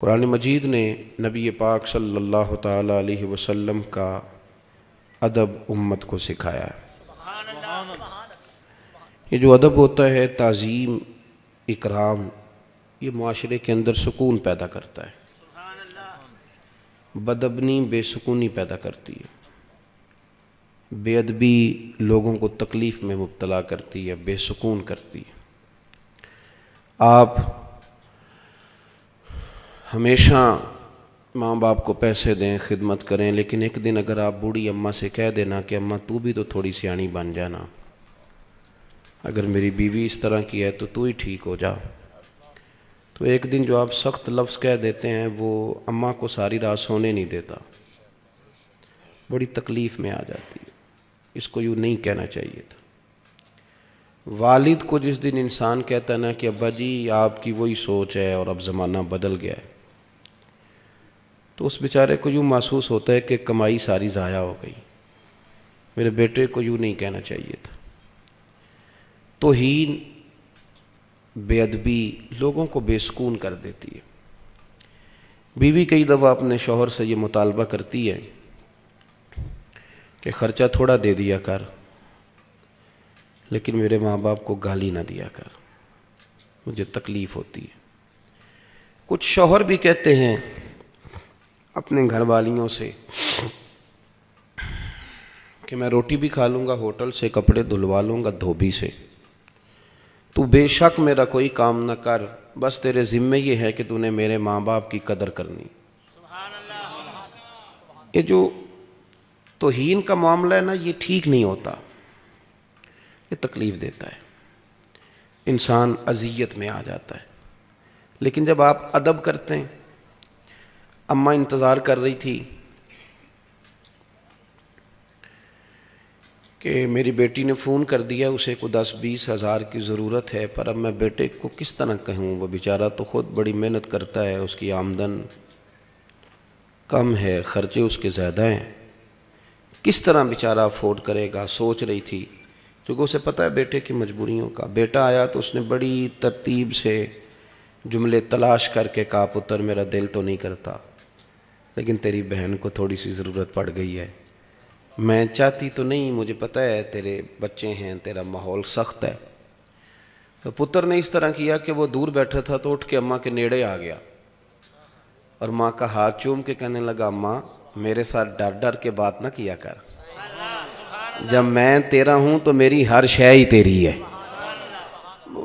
قرآن مجید نے نبی پاک صلی اللہ تعالیٰ علیہ وسلم کا ادب امت کو سکھایا ہے۔ یہ جو ادب ہوتا ہے، تعظیم، اکرام، یہ معاشرے کے اندر سکون پیدا کرتا ہے۔ بدبنی بے سکونی پیدا کرتی ہے، بے ادبی لوگوں کو تکلیف میں مبتلا کرتی ہے، بے سکون کرتی ہے۔ آپ ہمیشہ ماں باپ کو پیسے دیں، خدمت کریں، لیکن ایک دن اگر آپ بوڑھی اماں سے کہہ دینا کہ اماں تو بھی تو تھوڑی سیانی بن جانا، اگر میری بیوی اس طرح کی ہے تو ہی ٹھیک ہو جا، تو ایک دن جو آپ سخت لفظ کہہ دیتے ہیں وہ اماں کو ساری رات سونے نہیں دیتا، بڑی تکلیف میں آ جاتی ہے۔ اس کو یوں نہیں کہنا چاہیے تھا۔ والد کو جس دن انسان کہتا ہے نا کہ ابا جی آپ کی وہی سوچ ہے اور اب زمانہ بدل گیا ہے، تو اس بیچارے کو یوں محسوس ہوتا ہے کہ کمائی ساری ضائع ہو گئی۔ میرے بیٹے کو یوں نہیں کہنا چاہیے تھا۔ توہین، بے ادبی لوگوں کو بے سکون کر دیتی ہے۔ بیوی کئی دفعہ اپنے شوہر سے یہ مطالبہ کرتی ہے کہ خرچہ تھوڑا دے دیا کر، لیکن میرے ماں باپ کو گالی نہ دیا کر، مجھے تکلیف ہوتی ہے۔ کچھ شوہر بھی کہتے ہیں اپنے گھر والیوں سے کہ میں روٹی بھی کھا لوں گا ہوٹل سے، کپڑے دھلوا لوں گا دھوبی سے، تو بے شک میرا کوئی کام نہ کر، بس تیرے ذمے یہ ہے کہ تو نے میرے ماں باپ کی قدر کرنی۔ یہ جو توہین کا معاملہ ہے نا، یہ ٹھیک نہیں ہوتا، یہ تکلیف دیتا ہے، انسان اذیت میں آ جاتا ہے۔ لیکن جب آپ ادب کرتے ہیں، اماں انتظار کر رہی تھی کہ میری بیٹی نے فون کر دیا، اسے کو 10-20 ہزار کی ضرورت ہے، پر اب میں بیٹے کو کس طرح کہوں، وہ بیچارہ تو خود بڑی محنت کرتا ہے، اس کی آمدن کم ہے، خرچے اس کے زیادہ ہیں، کس طرح بیچارہ افورڈ کرے گا۔ سوچ رہی تھی، کیونکہ اسے پتہ ہے بیٹے کی مجبوریوں کا۔ بیٹا آیا تو اس نے بڑی ترتیب سے جملے تلاش کر کے کہا پتر میرا دل تو نہیں کرتا، لیکن تیری بہن کو تھوڑی سی ضرورت پڑ گئی ہے، میں چاہتی تو نہیں، مجھے پتہ ہے تیرے بچے ہیں، تیرا ماحول سخت ہے۔ تو پتر نے اس طرح کیا کہ وہ دور بیٹھا تھا تو اٹھ کے اماں کے نیڑے آ گیا اور ماں کا ہاتھ چوم کے کہنے لگا اماں میرے ساتھ ڈر ڈر کے بات نہ کیا کر، جب میں تیرا ہوں تو میری ہر شے ہی تیری ہے۔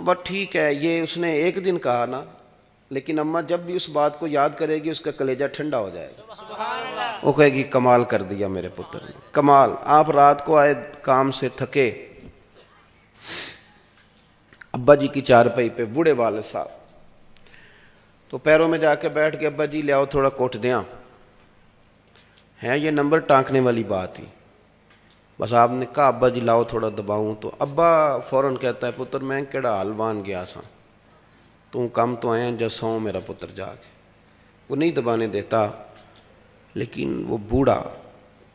بس ٹھیک ہے، یہ اس نے ایک دن کہا نا، لیکن اماں جب بھی اس بات کو یاد کرے گی اس کا کلیجہ ٹھنڈا ہو جائے گا، وہ کہے گی کمال کر دیا میرے پتر نے، کمال۔ آپ رات کو آئے کام سے تھکے، ابا جی کی چارپائی پہ بوڑھے والد صاحب، تو پیروں میں جا کے بیٹھ کے ابا جی لے آؤ تھوڑا کوٹ دیاں، ہے یہ نمبر ٹانکنے والی بات ہی۔ بس آپ نے کہا ابا جی لاؤ تھوڑا دباؤں، تو ابا فوراً کہتا ہے پتر میں کیڑا حلوان گیا سا، تو کم تو آئے جا سو میرا پتر جا کے، وہ نہیں دبانے دیتا۔ لیکن وہ بوڑھا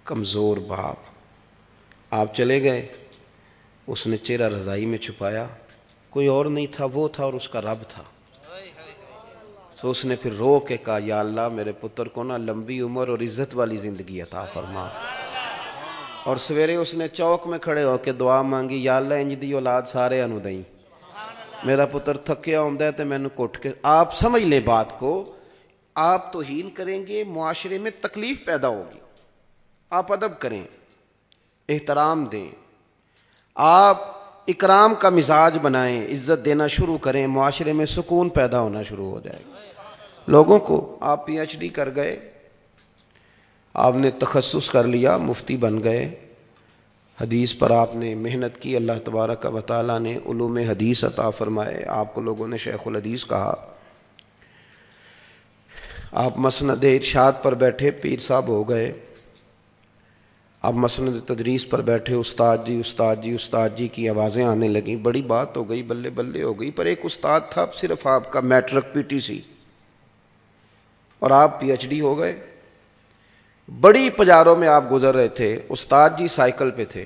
کمزور باپ، آپ چلے گئے، اس نے چہرہ رضائی میں چھپایا، کوئی اور نہیں تھا، وہ تھا اور اس کا رب تھا۔ تو اس نے پھر رو کے کہا یا اللہ میرے پتر کو نا لمبی عمر اور عزت والی زندگی عطا فرما۔ اور سویرے اس نے چوک میں کھڑے ہو کے دعا مانگی، یا اللہ انج دی اولاد سارے انو دیں، میرا پتر تھکیا ہوندا ہے تے مینوں کٹ کے۔ آپ سمجھ لیں بات کو، آپ توہین کریں گے معاشرے میں تکلیف پیدا ہوگی۔ آپ ادب کریں، احترام دیں، آپ اکرام کا مزاج بنائیں، عزت دینا شروع کریں، معاشرے میں سکون پیدا ہونا شروع ہو جائے گا۔ لوگوں کو، آپ پی ایچ ڈی کر گئے، آپ نے تخصص کر لیا، مفتی بن گئے، حدیث پر آپ نے محنت کی، اللہ تبارک و تعالیٰ نے علوم حدیث عطا فرمائے، آپ کو لوگوں نے شیخ الحدیث کہا، آپ مسند ارشاد پر بیٹھے پیر صاحب ہو گئے، آپ مسند تدریس پر بیٹھے استاد جی استاد جی استاد جی کی آوازیں آنے لگیں، بڑی بات ہو گئی، بلے بلے ہو گئی۔ پر ایک استاد تھا صرف آپ کا میٹرک پی ٹی سی، اور آپ پی ایچ ڈی ہو گئے۔ بڑی پجاروں میں آپ گزر رہے تھے، استاد جی سائیکل پہ تھے،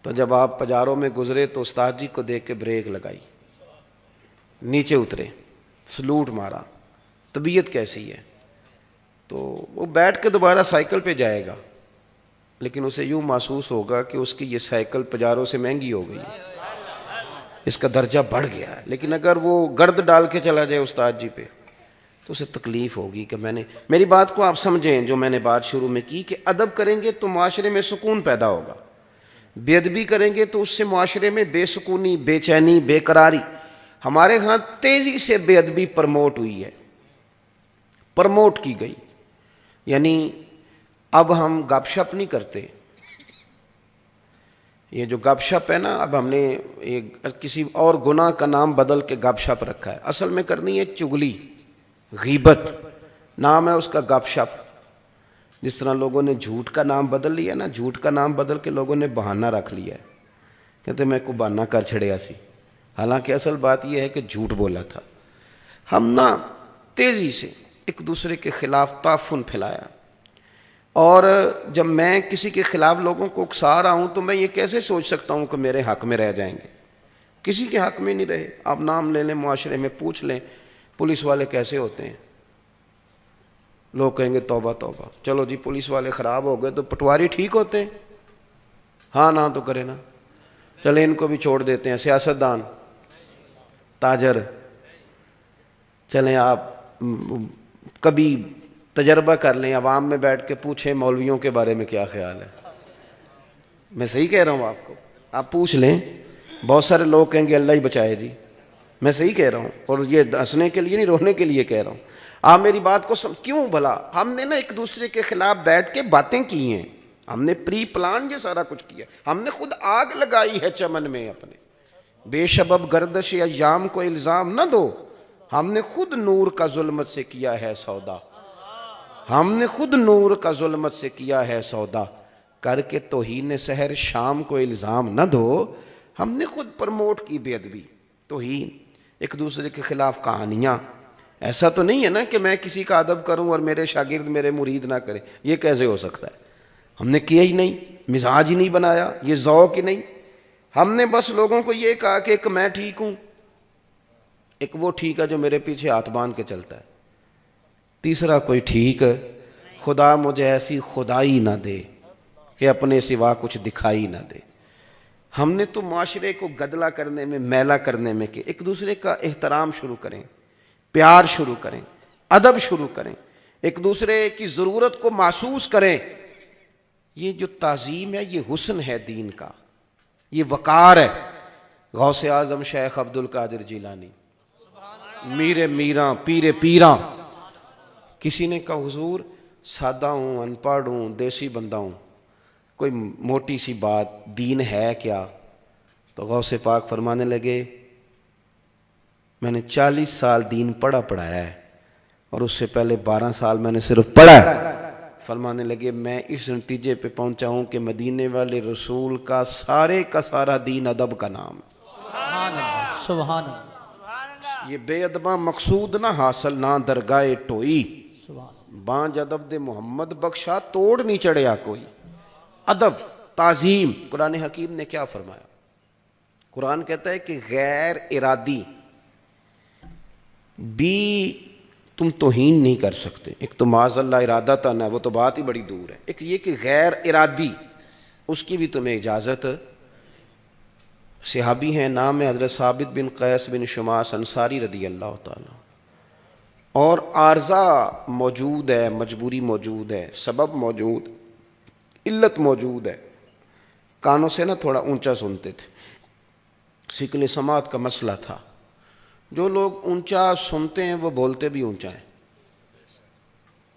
تو جب آپ پجاروں میں گزرے تو استاد جی کو دیکھ کے بریک لگائی، نیچے اترے، سلوٹ مارا، طبیعت کیسی ہے؟ تو وہ بیٹھ کے دوبارہ سائیکل پہ جائے گا، لیکن اسے یوں محسوس ہوگا کہ اس کی یہ سائیکل پجاروں سے مہنگی ہو گئی ہے، اس کا درجہ بڑھ گیا ہے۔ لیکن اگر وہ گرد ڈال کے چلا جائے استاد جی پہ تو اسے تکلیف ہوگی کہ میں نے، میری بات کو آپ سمجھیں جو میں نے بات شروع میں کی کہ ادب کریں گے تو معاشرے میں سکون پیدا ہوگا، بے ادبی کریں گے تو اس سے معاشرے میں بے سکونی، بے چینی، بے قراری۔ ہمارے ہاں تیزی سے بے ادبی پرموٹ ہوئی ہے، پرموٹ کی گئی، یعنی اب ہم گپ شپ نہیں کرتے۔ یہ جو گپ شپ ہے نا، اب ہم نے کسی اور گناہ کا نام بدل کے گپ شپ رکھا ہے، اصل میں کرنی ہے چگلی، غیبت، نام ہے اس کا گپ شپ۔ جس طرح لوگوں نے جھوٹ کا نام بدل لیا نا، جھوٹ کا نام بدل کے لوگوں نے بہانہ رکھ لیا ہے، کہتے میں کو بہانہ کر چھڑیا سی، حالانکہ اصل بات یہ ہے کہ جھوٹ بولا تھا۔ ہم نا تیزی سے ایک دوسرے کے خلاف تعفن پھیلایا، اور جب میں کسی کے خلاف لوگوں کو اکسا رہا ہوں تو میں یہ کیسے سوچ سکتا ہوں کہ میرے حق میں رہ جائیں گے؟ کسی کے حق میں نہیں رہے۔ آپ نام لے لیں، معاشرے میں پوچھ لیں پولیس والے کیسے ہوتے ہیں، لوگ کہیں گے توبہ توبہ، چلو جی پولیس والے خراب ہو گئے تو پٹواری ٹھیک ہوتے ہیں؟ ہاں نہ تو کرے نا، چلے ان کو بھی چھوڑ دیتے ہیں، سیاستدان، تاجر، چلیں آپ کبھی تجربہ کر لیں، عوام میں بیٹھ کے پوچھیں مولویوں کے بارے میں کیا خیال ہے۔ میں صحیح کہہ رہا ہوں آپ کو، آپ پوچھ لیں، بہت سارے لوگ کہیں گے اللہ ہی بچائے جی، میں صحیح کہہ رہا ہوں، اور یہ ہنسنے کے لیے نہیں، رونے کے لیے کہہ رہا ہوں۔ آپ میری بات کو کیوں بھلا؟ ہم نے نا ایک دوسرے کے خلاف بیٹھ کے باتیں کی ہیں، ہم نے پری پلان یہ سارا کچھ کیا، ہم نے خود آگ لگائی ہے چمن میں اپنے۔ بے سبب گردش ایام کو الزام نہ دو، ہم نے خود نور کا ظلمت سے کیا ہے سودا، ہم نے خود نور کا ظلمت سے کیا ہے سودا، کر کے توہین سحر شام کو الزام نہ دو، ہم نے خود پرموٹ کی بے ادبی، توہین، ایک دوسرے کے خلاف کہانیاں۔ ایسا تو نہیں ہے نا کہ میں کسی کا ادب کروں اور میرے شاگرد میرے مرید نہ کریں، یہ کیسے ہو سکتا ہے؟ ہم نے کیا ہی نہیں، مزاج ہی نہیں بنایا، یہ ذوق ہی نہیں۔ ہم نے بس لوگوں کو یہ کہا کہ ایک میں ٹھیک ہوں، ایک وہ ٹھیک ہے جو میرے پیچھے ہاتھ باندھ کے چلتا ہے، تیسرا کوئی ٹھیک ہے، خدا مجھے ایسی خدائی نہ دے کہ اپنے سوا کچھ دکھائی نہ دے۔ ہم نے تو معاشرے کو گدلا کرنے میں، میلا کرنے میں کہ ایک دوسرے کا احترام شروع کریں، پیار شروع کریں، ادب شروع کریں، ایک دوسرے کی ضرورت کو محسوس کریں۔ یہ جو تعظیم ہے یہ حسن ہے دین کا، یہ وقار ہے۔ غوث اعظم شیخ عبد القادر جیلانی، میر میراں، پیر پیراں، کسی نے کہا حضور سادہ ہوں، ان پڑھ ہوں، دیسی بندہ ہوں، کوئی موٹی سی بات، دین ہے کیا؟ تو غوث پاک فرمانے لگے میں نے 40 سال دین پڑھایا ہے، اور اس سے پہلے 12 سال میں نے صرف پڑھا ہے۔ فرمانے لگے میں اس نتیجے پہ پہنچا ہوں کہ مدینے والے رسول کا سارے کا سارا دین ادب کا نام ہے۔ سبحان اللہ، سبحان اللہ، یہ بے ادباں مقصود نہ حاصل نہ درگاہ ٹوئی، سبحان بانج ادب دے محمد بخشا توڑ نہیں چڑھیا کوئی۔ ادب، تعظیم، قرآن حکیم نے کیا فرمایا؟ قرآن کہتا ہے کہ غیر ارادی بھی تم توہین نہیں کر سکتے۔ ایک تو معاذ اللہ ارادہ تن ہے، وہ تو بات ہی بڑی دور ہے، ایک یہ کہ غیر ارادی، اس کی بھی تمہیں اجازت۔ صحابی ہیں، نام ہے حضرت ثابت بن قیس بن شماس انصاری رضی اللہ تعالیٰ، اور عارضہ موجود ہے، مجبوری موجود ہے، سبب موجود، علت موجود ہے، کانوں سے نا تھوڑا اونچا سنتے تھے، ثقل سماعت کا مسئلہ تھا۔ جو لوگ اونچا سنتے ہیں وہ بولتے بھی اونچا ہیں،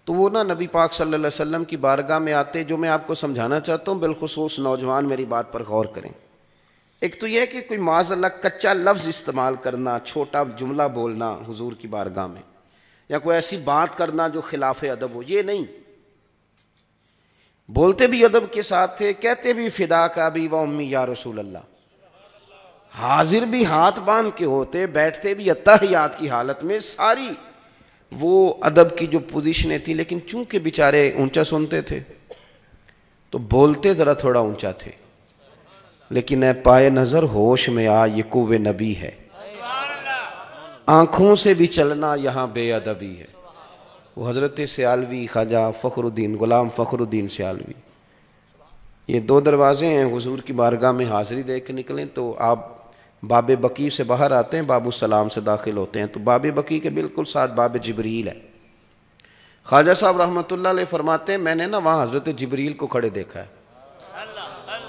تو وہ نا نبی پاک صلی اللہ علیہ وسلم کی بارگاہ میں آتے، جو میں آپ کو سمجھانا چاہتا ہوں، بالخصوص نوجوان میری بات پر غور کریں۔ ایک تو یہ ہے کہ کوئی معاذ اللہ کچا لفظ استعمال کرنا، چھوٹا جملہ بولنا حضور کی بارگاہ میں، یا کوئی ایسی بات کرنا جو خلاف ادب ہو، یہ نہیں۔ بولتے بھی ادب کے ساتھ تھے، کہتے بھی فدا کا ابی و امی یا رسول اللہ، حاضر بھی ہاتھ باندھ کے ہوتے، بیٹھتے بھی اتحیات کی حالت میں، ساری وہ ادب کی جو پوزیشنیں تھیں، لیکن چونکہ بیچارے اونچا سنتے تھے تو بولتے ذرا تھوڑا اونچا تھے۔ لیکن اے پائے نظر ہوش میں آ، یہ کوہ نبی ہے، آنکھوں سے بھی چلنا یہاں بے ادبی ہے. وہ حضرت سیالوی خواجہ فخر الدین غلام فخر الدین سیالوی، یہ 2 دروازے ہیں، حضور کی بارگاہ میں حاضری دے کے نکلیں تو آپ باب بقیع سے باہر آتے ہیں، باب السلام سے داخل ہوتے ہیں تو باب بقیع کے بالکل ساتھ باب جبریل ہے. خواجہ صاحب رحمۃ اللہ علیہ فرماتے ہیں میں نے نا وہاں حضرت جبریل کو کھڑے دیکھا ہے.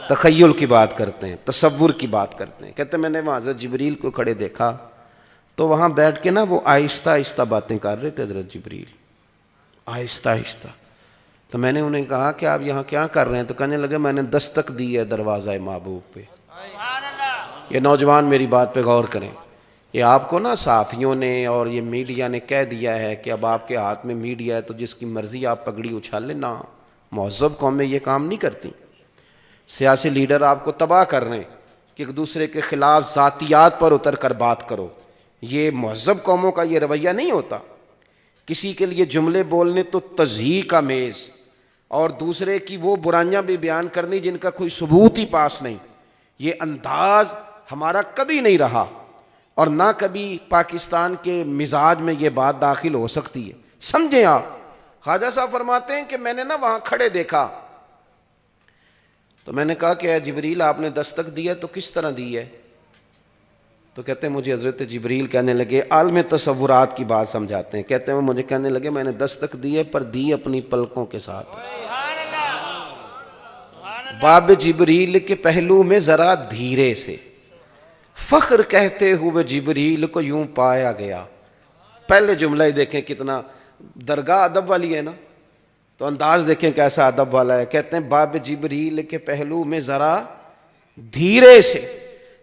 تخیل کی بات کرتے ہیں، تصور کی بات کرتے ہیں. کہتے ہیں میں نے وہاں حضرت جبریل کو کھڑے دیکھا تو وہاں بیٹھ کے نا وہ آہستہ آہستہ باتیں کر رہے تھے حضرت جبریل، آہستہ آہستہ. تو میں نے انہیں کہا کہ آپ یہاں کیا کر رہے ہیں؟ تو کہنے لگے میں نے دستک دی ہے دروازہ محبوب پہ. یہ نوجوان میری بات پہ غور کریں. یہ آپ کو نا صحافیوں نے اور یہ میڈیا نے کہہ دیا ہے کہ اب آپ کے ہاتھ میں میڈیا ہے تو جس کی مرضی آپ پگڑی اچھال لیں. نہ، مہذب قومیں یہ کام نہیں کرتی. سیاسی لیڈر آپ کو تباہ کر رہے ہیں کہ ایک دوسرے کے خلاف ذاتیات پر اتر کر بات کرو. یہ مہذب قوموں کا یہ رویہ نہیں ہوتا. کسی کے لیے جملے بولنے تو تضحیق کا میز، اور دوسرے کی وہ برائیاں بھی بیان کرنی جن کا کوئی ثبوت ہی پاس نہیں. یہ انداز ہمارا کبھی نہیں رہا اور نہ کبھی پاکستان کے مزاج میں یہ بات داخل ہو سکتی ہے. سمجھیں آپ. خواجہ صاحب فرماتے ہیں کہ میں نے نا وہاں کھڑے دیکھا تو میں نے کہا کہ اے جبریل آپ نے دستک دی ہے تو کس طرح دی ہے؟ تو کہتے ہیں مجھے حضرت جبریل کہنے لگے، عالم تصورات کی بات سمجھاتے ہیں، کہتے ہیں وہ مجھے کہنے لگے میں نے دستک دی ہے پر دی اپنی پلکوں کے ساتھ. باب جبریل کے پہلو میں ذرا دھیرے سے فخر کہتے ہوئے جبریل کو یوں پایا گیا. پہلے جملہ ہی دیکھیں کتنا درگاہ ادب والی ہے نا، تو انداز دیکھیں کیسا ادب والا ہے. کہتے ہیں باب جبریل کے پہلو میں ذرا دھیرے سے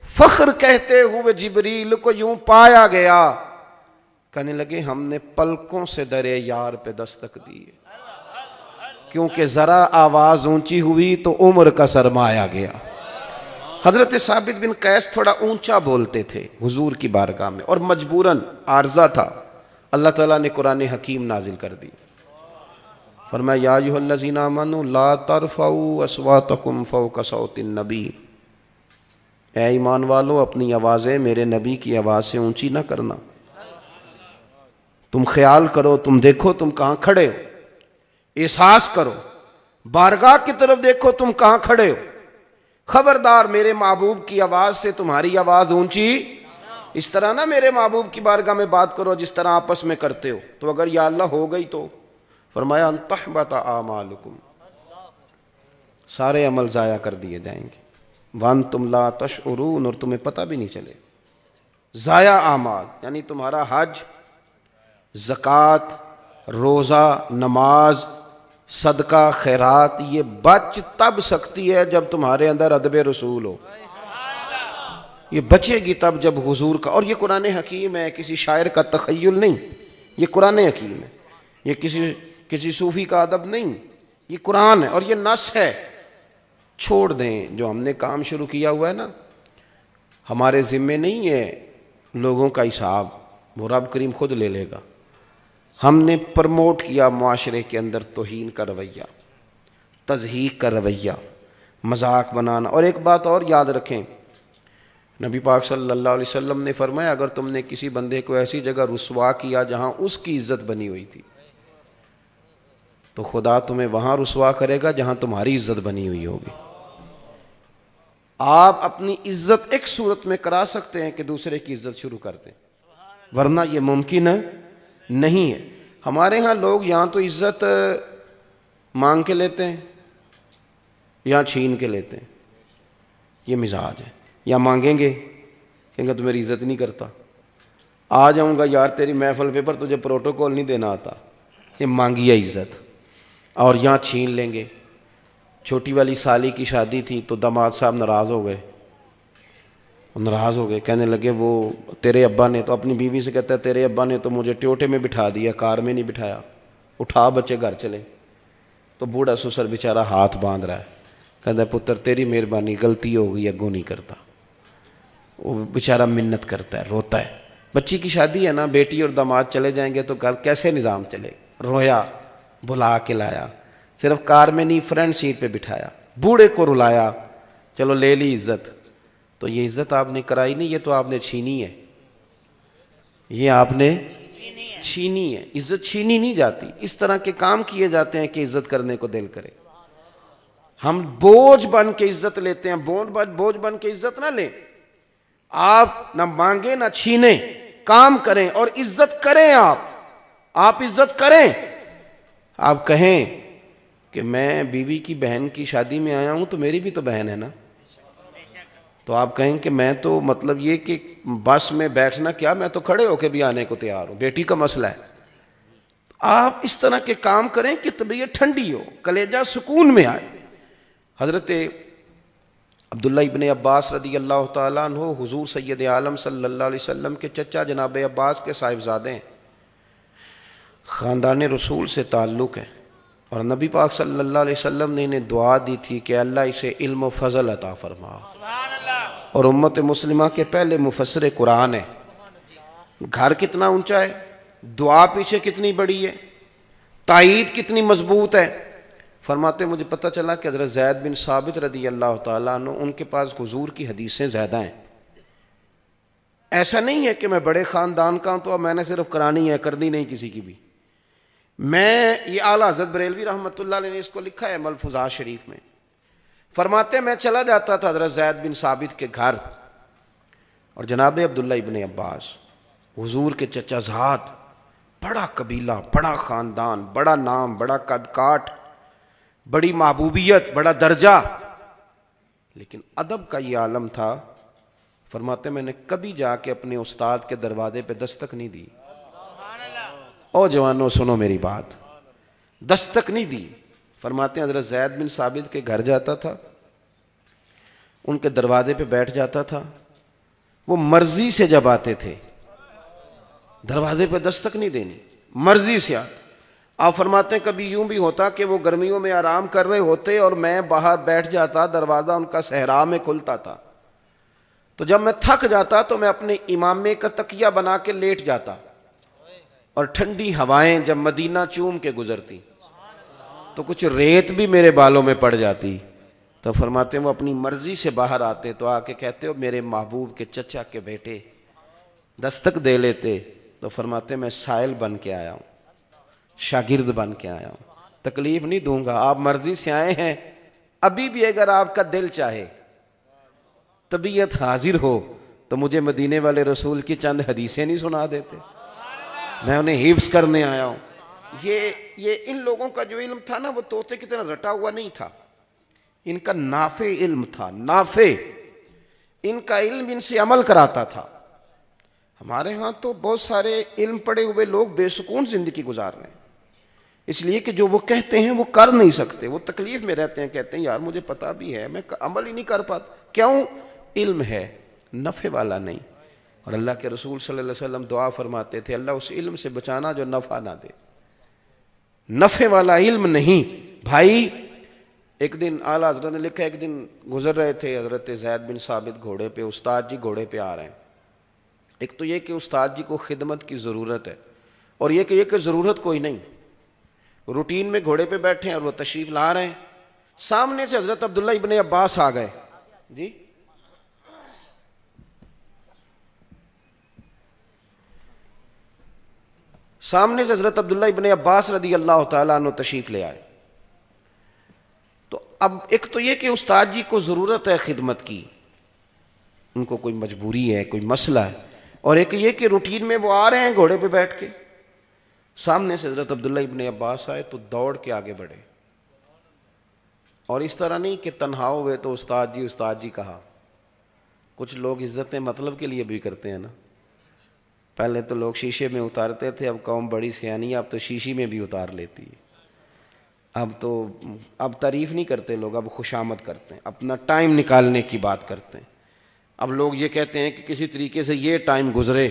فخر کہتے ہوئے جبریل کو یوں پایا گیا. کہنے لگے ہم نے پلکوں سے درے یار پہ دستک دی ہے، کیونکہ ذرا آواز اونچی ہوئی تو عمر کا سرمایا گیا. حضرت ثابت بن قیس تھوڑا اونچا بولتے تھے حضور کی بارگاہ میں اور مجبوراً عارضہ تھا. اللہ تعالیٰ نے قرآن حکیم نازل کر دی. فرمایا یا ایھا الذین آمنوا لا ترفعوا اصواتکم فوق صوت النبی، اے ایمان والو اپنی آوازیں میرے نبی کی آواز سے اونچی نہ کرنا. تم خیال کرو، تم دیکھو تم کہاں کھڑے ہو، احساس کرو، بارگاہ کی طرف دیکھو تم کہاں کھڑے ہو. خبردار میرے محبوب کی آواز سے تمہاری آواز اونچی اس طرح نہ میرے محبوب کی بارگاہ میں بات کرو جس طرح آپس میں کرتے ہو. تو اگر یا اللہ ہو گئی تو فرمایا ان تحبط اعمالکم، سارے عمل ضائع کر دیے جائیں گے. وانتم لا تشعرون، اور تمہیں پتہ بھی نہیں چلے. ضائع اعمال یعنی تمہارا حج، زکوٰۃ، روزہ، نماز، صدقہ، خیرات یہ بچ تب سکتی ہے جب تمہارے اندر ادب رسول ہو. یہ بچے گی تب جب حضور کا، اور یہ قرآن حکیم ہے، کسی شاعر کا تخیل نہیں، یہ قرآن حکیم ہے. یہ کسی صوفی کا ادب نہیں، یہ قرآن ہے اور یہ نص ہے. چھوڑ دیں جو ہم نے کام شروع کیا ہوا ہے نا، ہمارے ذمے نہیں ہے لوگوں کا حساب، وہ رب کریم خود لے لے گا. ہم نے پرموٹ کیا معاشرے کے اندر توہین کا رویہ، تضحیق کا رویہ، مذاق بنانا. اور ایک بات اور یاد رکھیں، نبی پاک صلی اللہ علیہ وسلم نے فرمایا اگر تم نے کسی بندے کو ایسی جگہ رسوا کیا جہاں اس کی عزت بنی ہوئی تھی تو خدا تمہیں وہاں رسوا کرے گا جہاں تمہاری عزت بنی ہوئی ہوگی. آپ اپنی عزت ایک صورت میں کرا سکتے ہیں کہ دوسرے کی عزت شروع کر دیں، ورنہ یہ ممکن نہیں ہے. ہمارے ہاں لوگ یہاں تو عزت مانگ کے لیتے ہیں یا چھین کے لیتے ہیں. یہ مزاج ہے. یا مانگیں گے کہیں گے تو میری عزت نہیں کرتا، آ جاؤں گا یار تیری محفل پہ پر تجھے پروٹوکول نہیں دینا آتا. یہ مانگی ہے عزت. اور یہاں چھین لیں گے. چھوٹی والی سالی کی شادی تھی تو داماد صاحب ناراض ہو گئے، کہنے لگے وہ تیرے ابا نے، تو اپنی بیوی سے کہتا ہے تیرے ابا نے تو مجھے ٹیوٹے میں بٹھا دیا، کار میں نہیں بٹھایا، اٹھا بچے گھر چلے. تو بوڑھا سسر بیچارہ ہاتھ باندھ رہا ہے، کہتا ہے پتر تیری مہربانی، غلطی ہو گئی، اگوں نہیں کرتا. وہ بیچارہ منت کرتا ہے، روتا ہے. بچی کی شادی ہے نا، بیٹی اور داماد چلے جائیں گے تو کیسے نظام چلے. رویا، بلا کے لایا، صرف کار میں نہیں فرنٹ سیٹ پہ بٹھایا، بوڑھے کو رلایا، چلو لے لی عزت. تو یہ عزت آپ نے کرائی نہیں، یہ تو آپ نے چھینی ہے. یہ آپ نے چھینی ہے. عزت چھینی نہیں جاتی, اس طرح کے کام کیے جاتے ہیں کہ عزت کرنے کو دل کرے. ہم بوجھ بن کے عزت لیتے ہیں, بوجھ بن کے عزت نہ لیں. آپ نہ مانگیں نہ چھینیں, کام کریں اور عزت کریں. آپ عزت کریں. آپ کہیں کہ میں بیوی کی بہن کی شادی میں آیا ہوں تو میری بھی تو بہن ہے نا, تو آپ کہیں کہ میں تو مطلب یہ کہ بس میں بیٹھنا کیا, میں تو کھڑے ہو کے بھی آنے کو تیار ہوں, بیٹی کا مسئلہ ہے. آپ اس طرح کے کام کریں کہ طبیعت ٹھنڈی ہو, کلیجہ سکون میں آئے. حضرت عبداللہ ابن عباس رضی اللہ تعالیٰ عنہ حضور سید عالم صلی اللہ علیہ وسلم کے چچا جناب عباس کے صاحبزادے ہیں, خاندان رسول سے تعلق ہے, اور نبی پاک صلی اللہ علیہ وسلم نے انہیں دعا دی تھی کہ اللہ اسے علم و فضل عطا فرما, اور امت مسلمہ کے پہلے مفسر قرآن ہے. گھر کتنا اونچا ہے, دعا پیچھے کتنی بڑی ہے, تائید کتنی مضبوط ہے. فرماتے مجھے پتہ چلا کہ حضرت زید بن ثابت رضی اللہ تعالیٰ عنہ ان کے پاس حضور کی حدیثیں زیادہ ہیں. ایسا نہیں ہے کہ میں بڑے خاندان کا ہوں تو اب میں نے صرف کرانی ہے, کرنی نہیں کسی کی بھی. میں یہ اعلیٰ حضرت بریلوی رحمۃ اللہ علیہ نے اس کو لکھا ہے ملفوظات شریف میں. فرماتے میں چلا جاتا تھا حضرت زید بن ثابت کے گھر, اور جناب عبداللہ ابن عباس حضور کے چچا زاد, بڑا قبیلہ, بڑا خاندان, بڑا نام, بڑا قد کاٹ, بڑی محبوبیت, بڑا درجہ, لیکن ادب کا یہ عالم تھا. فرماتے میں نے کبھی جا کے اپنے استاد کے دروازے پہ دستک نہیں دی. او جوانوں سنو میری بات, دستک نہیں دی. فرماتے ہیں حضرت زید بن ثابت کے گھر جاتا تھا, ان کے دروازے پہ بیٹھ جاتا تھا. وہ مرضی سے جب آتے تھے دروازے پہ دستک نہیں دینی, مرضی سے آتے. آپ فرماتے ہیں کبھی یوں بھی ہوتا کہ وہ گرمیوں میں آرام کر رہے ہوتے اور میں باہر بیٹھ جاتا, دروازہ ان کا صحرا میں کھلتا تھا, تو جب میں تھک جاتا تو میں اپنے امامے کا تکیہ بنا کے لیٹ جاتا, اور ٹھنڈی ہوائیں جب مدینہ چوم کے گزرتی تو کچھ ریت بھی میرے بالوں میں پڑ جاتی. تو فرماتے ہیں وہ اپنی مرضی سے باہر آتے تو آ کے کہتے ہو میرے محبوب کے چچا کے بیٹے, دستک دے لیتے. تو فرماتے ہیں میں سائل بن کے آیا ہوں, شاگرد بن کے آیا ہوں, تکلیف نہیں دوں گا, آپ مرضی سے آئے ہیں. ابھی بھی اگر آپ کا دل چاہے, طبیعت حاضر ہو, تو مجھے مدینے والے رسول کی چند حدیثیں نہیں سنا دیتے, میں انہیں حفظ کرنے آیا ہوں. یہ ان لوگوں کا جو علم تھا نا وہ طوطے کی طرح رٹا ہوا نہیں تھا, ان کا نافع علم تھا, نافع. ان کا علم ان سے عمل کراتا تھا. ہمارے ہاں تو بہت سارے علم پڑے ہوئے لوگ بے سکون زندگی گزار رہے ہیں, اس لیے کہ جو وہ کہتے ہیں وہ کر نہیں سکتے, وہ تکلیف میں رہتے ہیں, کہتے ہیں یار مجھے پتا بھی ہے میں عمل ہی نہیں کر پاتا. کیوں؟ علم ہے, نفع والا نہیں. اور اللہ کے رسول صلی اللہ علیہ وسلم دعا فرماتے تھے اللہ اس علم سے بچانا جو نفع نہ دے, نفع والا علم نہیں. بھائی ایک دن اعلیٰ حضرت نے لکھا, ایک دن گزر رہے تھے حضرت زید بن ثابت گھوڑے پہ, استاد جی گھوڑے پہ آ رہے ہیں. ایک تو یہ کہ استاد جی کو خدمت کی ضرورت ہے, اور یہ کہ ضرورت کوئی نہیں, روٹین میں گھوڑے پہ بیٹھے ہیں اور وہ تشریف لا رہے ہیں. سامنے سے حضرت عبداللہ ابن عباس آ گئے. جی سامنے سے حضرت عبداللہ ابن عباس رضی اللہ تعالیٰ عنہ تشریف لے آئے. تو اب ایک تو یہ کہ استاد جی کو ضرورت ہے خدمت کی, ان کو کوئی مجبوری ہے, کوئی مسئلہ ہے, اور ایک یہ کہ روٹین میں وہ آ رہے ہیں گھوڑے پہ بیٹھ کے. سامنے سے حضرت عبداللہ ابن عباس آئے تو دوڑ کے آگے بڑھے, اور اس طرح نہیں کہ تنہا ہوئے تو استاد جی کہا. کچھ لوگ عزتیں مطلب کے لیے بھی کرتے ہیں نا, پہلے تو لوگ شیشے میں اتارتے تھے, اب قوم بڑی سیانی ہے, اب تو شیشی میں بھی اتار لیتی ہے. اب تعریف نہیں کرتے لوگ, اب خوشامد کرتے ہیں, اپنا ٹائم نکالنے کی بات کرتے ہیں. اب لوگ یہ کہتے ہیں کہ کسی طریقے سے یہ ٹائم گزرے,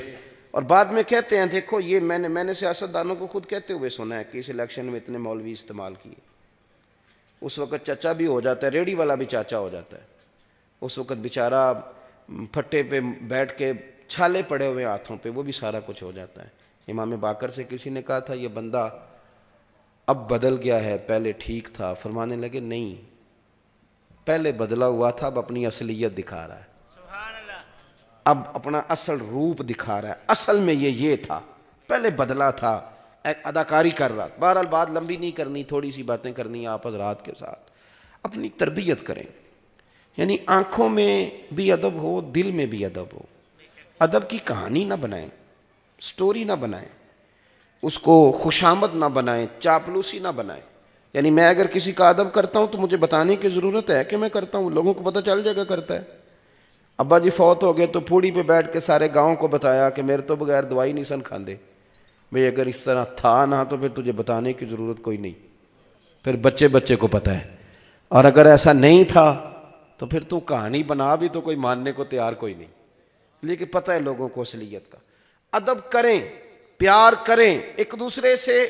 اور بعد میں کہتے ہیں دیکھو یہ میں نے سیاستدانوں کو خود کہتے ہوئے سنا ہے کہ اس الیکشن میں اتنے مولوی استعمال کیے. اس وقت چچا بھی ہو جاتا ہے, ریڑھی والا بھی چاچا ہو جاتا ہے. اس وقت بیچارہ پھٹے پہ بیٹھ کے چھالے پڑے ہوئے ہاتھوں پہ, وہ بھی سارا کچھ ہو جاتا ہے. امام باقر سے کسی نے کہا تھا یہ بندہ اب بدل گیا ہے, پہلے ٹھیک تھا. فرمانے لگے نہیں, پہلے بدلا ہوا تھا, اب اپنی اصلیت دکھا رہا ہے. اب اپنا اصل روپ دکھا رہا ہے. اصل میں یہ تھا, پہلے بدلا تھا, ایک اداکاری کر رہا تھا. بہرحال بات لمبی نہیں کرنی, تھوڑی سی باتیں کرنی ہیں آپ حضرات کے ساتھ. اپنی تربیت کریں, یعنی آنکھوں میں بھی ادب ہو, دل میں بھی ادب ہو. ادب کی کہانی نہ بنائیں, سٹوری نہ بنائیں, اس کو خوشامد نہ بنائیں, چاپلوسی نہ بنائیں. یعنی میں اگر کسی کا ادب کرتا ہوں تو مجھے بتانے کی ضرورت ہے کہ میں کرتا ہوں, لوگوں کو پتہ چل جائے گا کرتا ہے. ابا جی فوت ہو گئے تو پھوڑی پہ بیٹھ کے سارے گاؤں کو بتایا کہ میرے تو بغیر دوائی نہیں سن کھاندے. بھئی اگر اس طرح تھا نہ تو پھر تجھے بتانے کی ضرورت کوئی نہیں, پھر بچے بچے کو پتہ ہے. اور اگر ایسا نہیں تھا تو پھر تو کہانی بنا بھی تو کوئی ماننے کو تیار کوئی نہیں, لیکن پتہ ہے لوگوں کو اصلیت کا. ادب کریں, پیار کریں, ایک دوسرے سے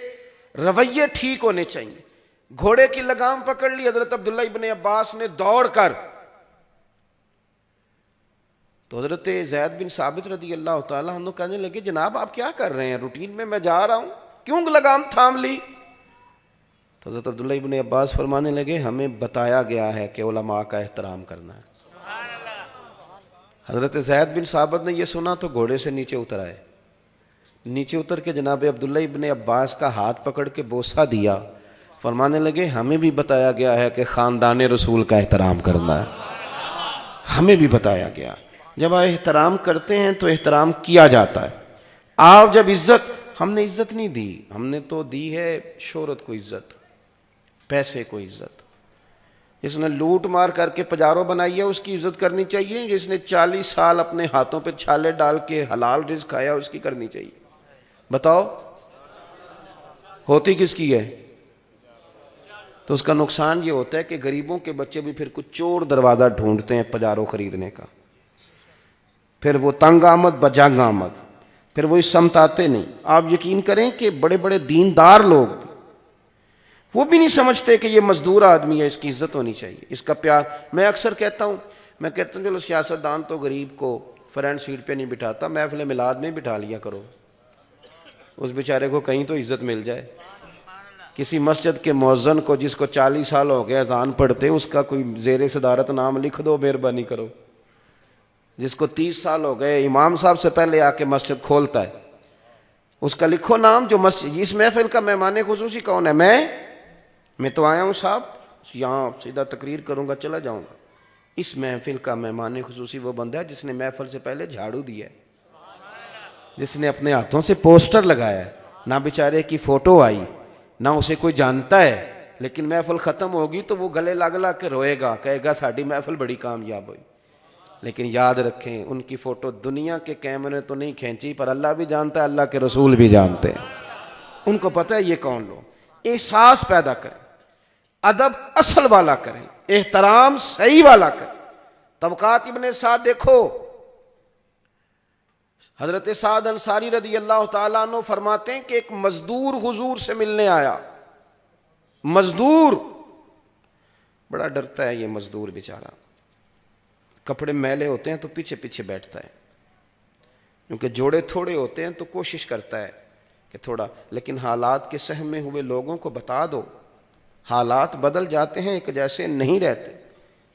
رویے ٹھیک ہونے چاہیے. گھوڑے کی لگام پکڑ لی حضرت عبداللہ ابن عباس نے دوڑ کر, تو حضرت زید بن ثابت رضی اللہ تعالیٰ عنہ کہنے لگے جناب آپ کیا کر رہے ہیں, روٹین میں جا رہا ہوں, کیوں لگام تھام لی؟ تو حضرت عبداللہ ابن عباس فرمانے لگے ہمیں بتایا گیا ہے کہ علماء کا احترام کرنا ہے. حضرت زید بن ثابت نے یہ سنا تو گھوڑے سے نیچے اتر آئے. نیچے اتر کے جناب عبداللہ ابن عباس کا ہاتھ پکڑ کے بوسہ دیا. فرمانے لگے ہمیں بھی بتایا گیا ہے کہ خاندان رسول کا احترام کرنا ہے, ہمیں بھی بتایا گیا. جب آپ احترام کرتے ہیں تو احترام کیا جاتا ہے. آپ جب عزت, ہم نے عزت نہیں دی, ہم نے تو دی ہے شہرت کو عزت, پیسے کو عزت. جس نے لوٹ مار کر کے پجاروں بنائی ہے اس کی عزت کرنی چاہیے, جس نے 40 سال اپنے ہاتھوں پہ چھالے ڈال کے حلال رزق کھایا اس کی کرنی چاہیے. بتاؤ ہوتی کس کی ہے؟ تو اس کا نقصان یہ ہوتا ہے کہ غریبوں کے بچے بھی پھر کچھ چور دروازہ ڈھونڈتے ہیں پجاروں خریدنے کا, پھر وہ تنگ آمد بجنگ آمد, پھر وہ اس سمت آتے نہیں. آپ یقین کریں کہ بڑے بڑے دیندار لوگ بھی وہ بھی نہیں سمجھتے کہ یہ مزدور آدمی ہے, اس کی عزت ہونی چاہیے, اس کا پیار. میں اکثر کہتا ہوں چلو سیاستدان تو غریب کو فرنٹ سیٹ پہ نہیں بٹھاتا, محفل میلاد میں بٹھا لیا کرو, اس بیچارے کو کہیں تو عزت مل جائے. کسی مسجد کے مؤذن کو جس کو 40 سال ہو گئے اذان پڑھتے, اس کا کوئی زیر صدارت نام لکھ دو, مہربانی کرو. جس کو 30 سال ہو گئے امام صاحب سے پہلے آ کے مسجد کھولتا ہے, اس کا لکھو نام. جو مسجد, اس محفل کا مہمان خصوصی کون ہے؟ میں تو آیا ہوں صاحب, یہاں سیدھا تقریر کروں گا چلا جاؤں گا. اس محفل کا مہمان خصوصی وہ بندہ ہے جس نے محفل سے پہلے جھاڑو دیا ہے, جس نے اپنے ہاتھوں سے پوسٹر لگایا ہے. نہ بیچارے کی فوٹو آئی, نہ اسے کوئی جانتا ہے, لیکن محفل ختم ہوگی تو وہ گلے لگ لگ کے روئے گا, کہے گا ساڈی محفل بڑی کامیاب ہوئی. لیکن یاد رکھیں ان کی فوٹو دنیا کے کیمرے تو نہیں کھینچی, پر اللہ بھی جانتا ہے, اللہ کے رسول بھی جانتے ہیں, ان کو پتہ ہے یہ کون لوگ. احساس پیدا کریں, ادب اصل والا کریں, احترام صحیح والا کریں. طبقات ابن سعد دیکھو, حضرت سعد انصاری رضی اللہ تعالیٰ عنہ فرماتے ہیں کہ ایک مزدور حضور سے ملنے آیا. مزدور بڑا ڈرتا ہے, یہ مزدور بیچارہ, کپڑے میلے ہوتے ہیں تو پیچھے پیچھے بیٹھتا ہے, کیونکہ جوڑے تھوڑے ہوتے ہیں تو کوشش کرتا ہے کہ تھوڑا, لیکن حالات کے سہم میں ہوئے لوگوں کو بتا دو, حالات بدل جاتے ہیں, ایک جیسے نہیں رہتے.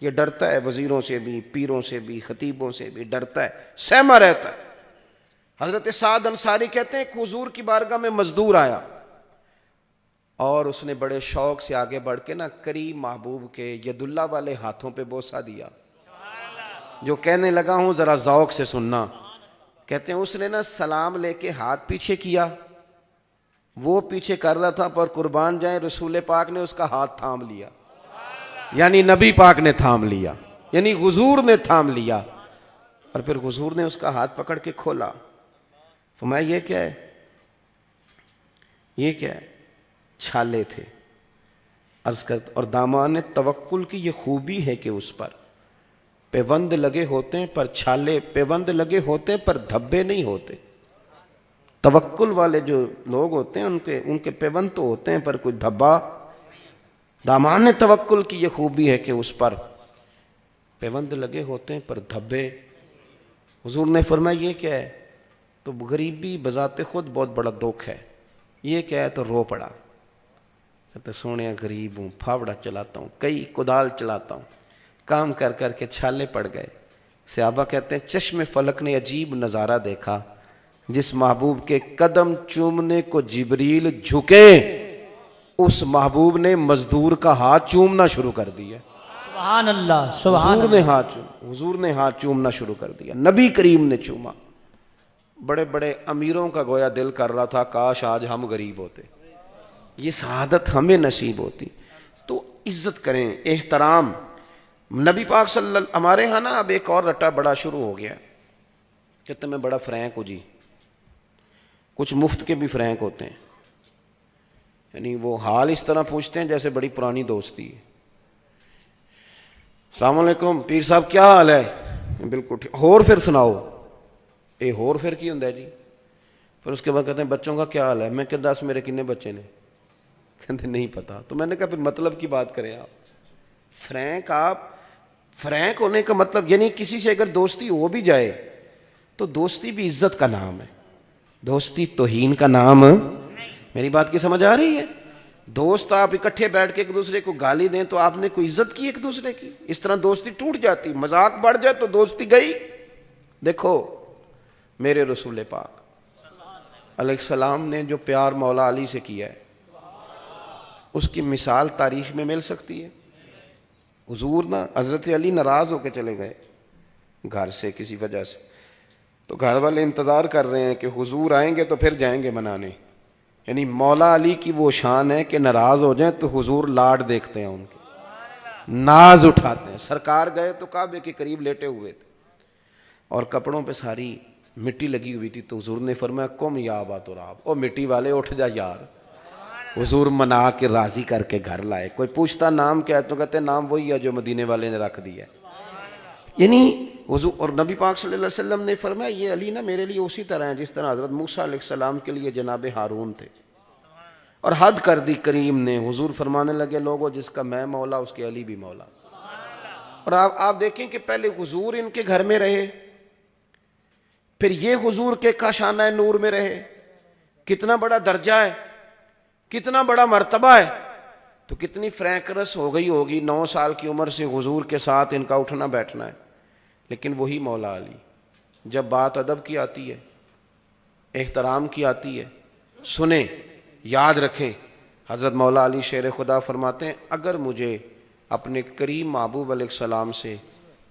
یہ ڈرتا ہے وزیروں سے بھی, پیروں سے بھی, خطیبوں سے بھی ڈرتا ہے, سہما رہتا ہے. حضرت سعد انصاری کہتے ہیں کہ حضور کی بارگاہ میں مزدور آیا اور اس نے بڑے شوق سے آگے بڑھ کے کریم محبوب کے ید اللہ والے ہاتھوں پہ بوسہ دیا. جو کہنے لگا ہوں ذرا ذوق سے سننا, کہتے ہیں اس نے سلام لے کے ہاتھ پیچھے کیا, وہ پیچھے کر رہا تھا, پر قربان جائیں رسول پاک نے اس کا ہاتھ تھام لیا, یعنی نبی پاک نے تھام لیا, یعنی حضور نے تھام لیا. اور پھر حضور نے اس کا ہاتھ پکڑ کے کھولا, فرمایا یہ کیا ہے؟ یہ کیا ہے؟ چھالے تھے. عرض کرتا, اور دامان توکل کی یہ خوبی ہے کہ اس پر پیوند لگے ہوتے ہیں, پر چھالے پیوند لگے ہوتے ہیں پر دھبے نہیں ہوتے. توکل والے جو لوگ ہوتے ہیں ان کے پیوند تو ہوتے ہیں پر کوئی دھبا. دامان توکل کی یہ خوبی ہے کہ اس پر پیوند لگے ہوتے ہیں پر دھبے. حضور نے فرمایا یہ کیا ہے؟ تو غریبی بذات خود بہت بڑا دکھ ہے. یہ کیا ہے؟ تو رو پڑا. کہتے سونے غریب ہوں, پھاوڑا چلاتا ہوں, کئی کدال چلاتا ہوں, کام کر کر کے چھالے پڑ گئے, صحابہ کہتے ہیں چشم فلک نے عجیب نظارہ دیکھا، جس محبوب کے قدم چومنے کو جبریل جھکے اس محبوب نے مزدور کا ہاتھ چومنا شروع کر دیا۔ سبحان اللہ، سبحان اللہ۔ حضور نے ہاتھ چومنا شروع کر دیا، نبی کریم نے چوما۔ بڑے بڑے امیروں کا گویا دل کر رہا تھا کاش آج ہم غریب ہوتے، یہ سعادت ہمیں نصیب ہوتی۔ تو عزت کریں، احترام۔ نبی پاک صلی اللہ علیہ، ہمارے ہاں نا اب ایک اور رٹا بڑا شروع ہو گیا، کہتے میں بڑا فرینک ہوں جی، کچھ مفت کے بھی فرینک ہوتے ہیں، یعنی وہ حال اس طرح پوچھتے ہیں جیسے بڑی پرانی دوستی ہے۔ السلام علیکم پیر صاحب کیا حال ہے؟ بالکل ٹھیک، ہور پھر سناؤ۔ اے ہور پھر کی ہوں جی؟ پھر اس کے بعد کہتے ہیں بچوں کا کیا حال ہے؟ میں کہ 10 میرے کتنے بچے نے؟ کہتے نہیں پتا۔ تو میں نے کہا پھر مطلب کی بات کریں آپ فرینک، آپ فرینک ہونے کا مطلب یعنی کسی سے اگر دوستی ہو بھی جائے تو دوستی بھی عزت کا نام ہے، دوستی توہین کا نام۔ میری بات کی سمجھ آ رہی ہے؟ دوست آپ اکٹھے بیٹھ کے ایک دوسرے کو گالی دیں تو آپ نے کوئی عزت کی ایک دوسرے کی، اس طرح دوستی ٹوٹ جاتی، مذاق بڑھ جائے تو دوستی گئی۔ دیکھو میرے رسول پاک علیہ السلام نے جو پیار مولا علی سے کیا ہے اس کی مثال تاریخ میں مل سکتی ہے؟ حضور نا حضرت علی ناراض ہو کے چلے گئے گھر سے کسی وجہ سے، تو گھر والے انتظار کر رہے ہیں کہ حضور آئیں گے تو پھر جائیں گے منانے۔ یعنی مولا علی کی وہ شان ہے کہ ناراض ہو جائیں تو حضور لاڈ دیکھتے ہیں، ان کے ناز اٹھاتے ہیں۔ سرکار گئے تو کعبے کے قریب لیٹے ہوئے تھے اور کپڑوں پہ ساری مٹی لگی ہوئی تھی، تو حضور نے فرمایا قم یا ابا تراب، او مٹی والے اٹھ جا یار۔ حضور منا کے راضی کر کے گھر لائے۔ کوئی پوچھتا نام کیا ہے تو کہتے ہیں نام وہی ہے جو مدینے والے نے رکھ دیا ہے۔ یعنی حضور اور نبی پاک صلی اللہ علیہ وسلم نے فرمایا یہ علی نا میرے لیے اسی طرح ہے جس طرح حضرت موسیٰ علیہ السلام کے لیے جناب ہارون تھے، اور حد کر دی کریم نے۔ حضور فرمانے لگے لوگوں جس کا میں مولا اس کے علی بھی مولا۔ اور آپ دیکھیں کہ پہلے حضور ان کے گھر میں رہے، پھر یہ حضور کے کاشانہ نور میں رہے، کتنا بڑا درجہ ہے، کتنا بڑا مرتبہ ہے۔ تو کتنی فرینکنس ہو گئی ہوگی، 9 سال کی عمر سے حضور کے ساتھ ان کا اٹھنا بیٹھنا ہے، لیکن وہی مولا علی۔ جب بات ادب کی آتی ہے، احترام کی آتی ہے، سنیں، یاد رکھیں، حضرت مولا علی شیر خدا فرماتے ہیں اگر مجھے اپنے کریم محبوب علیہ السلام سے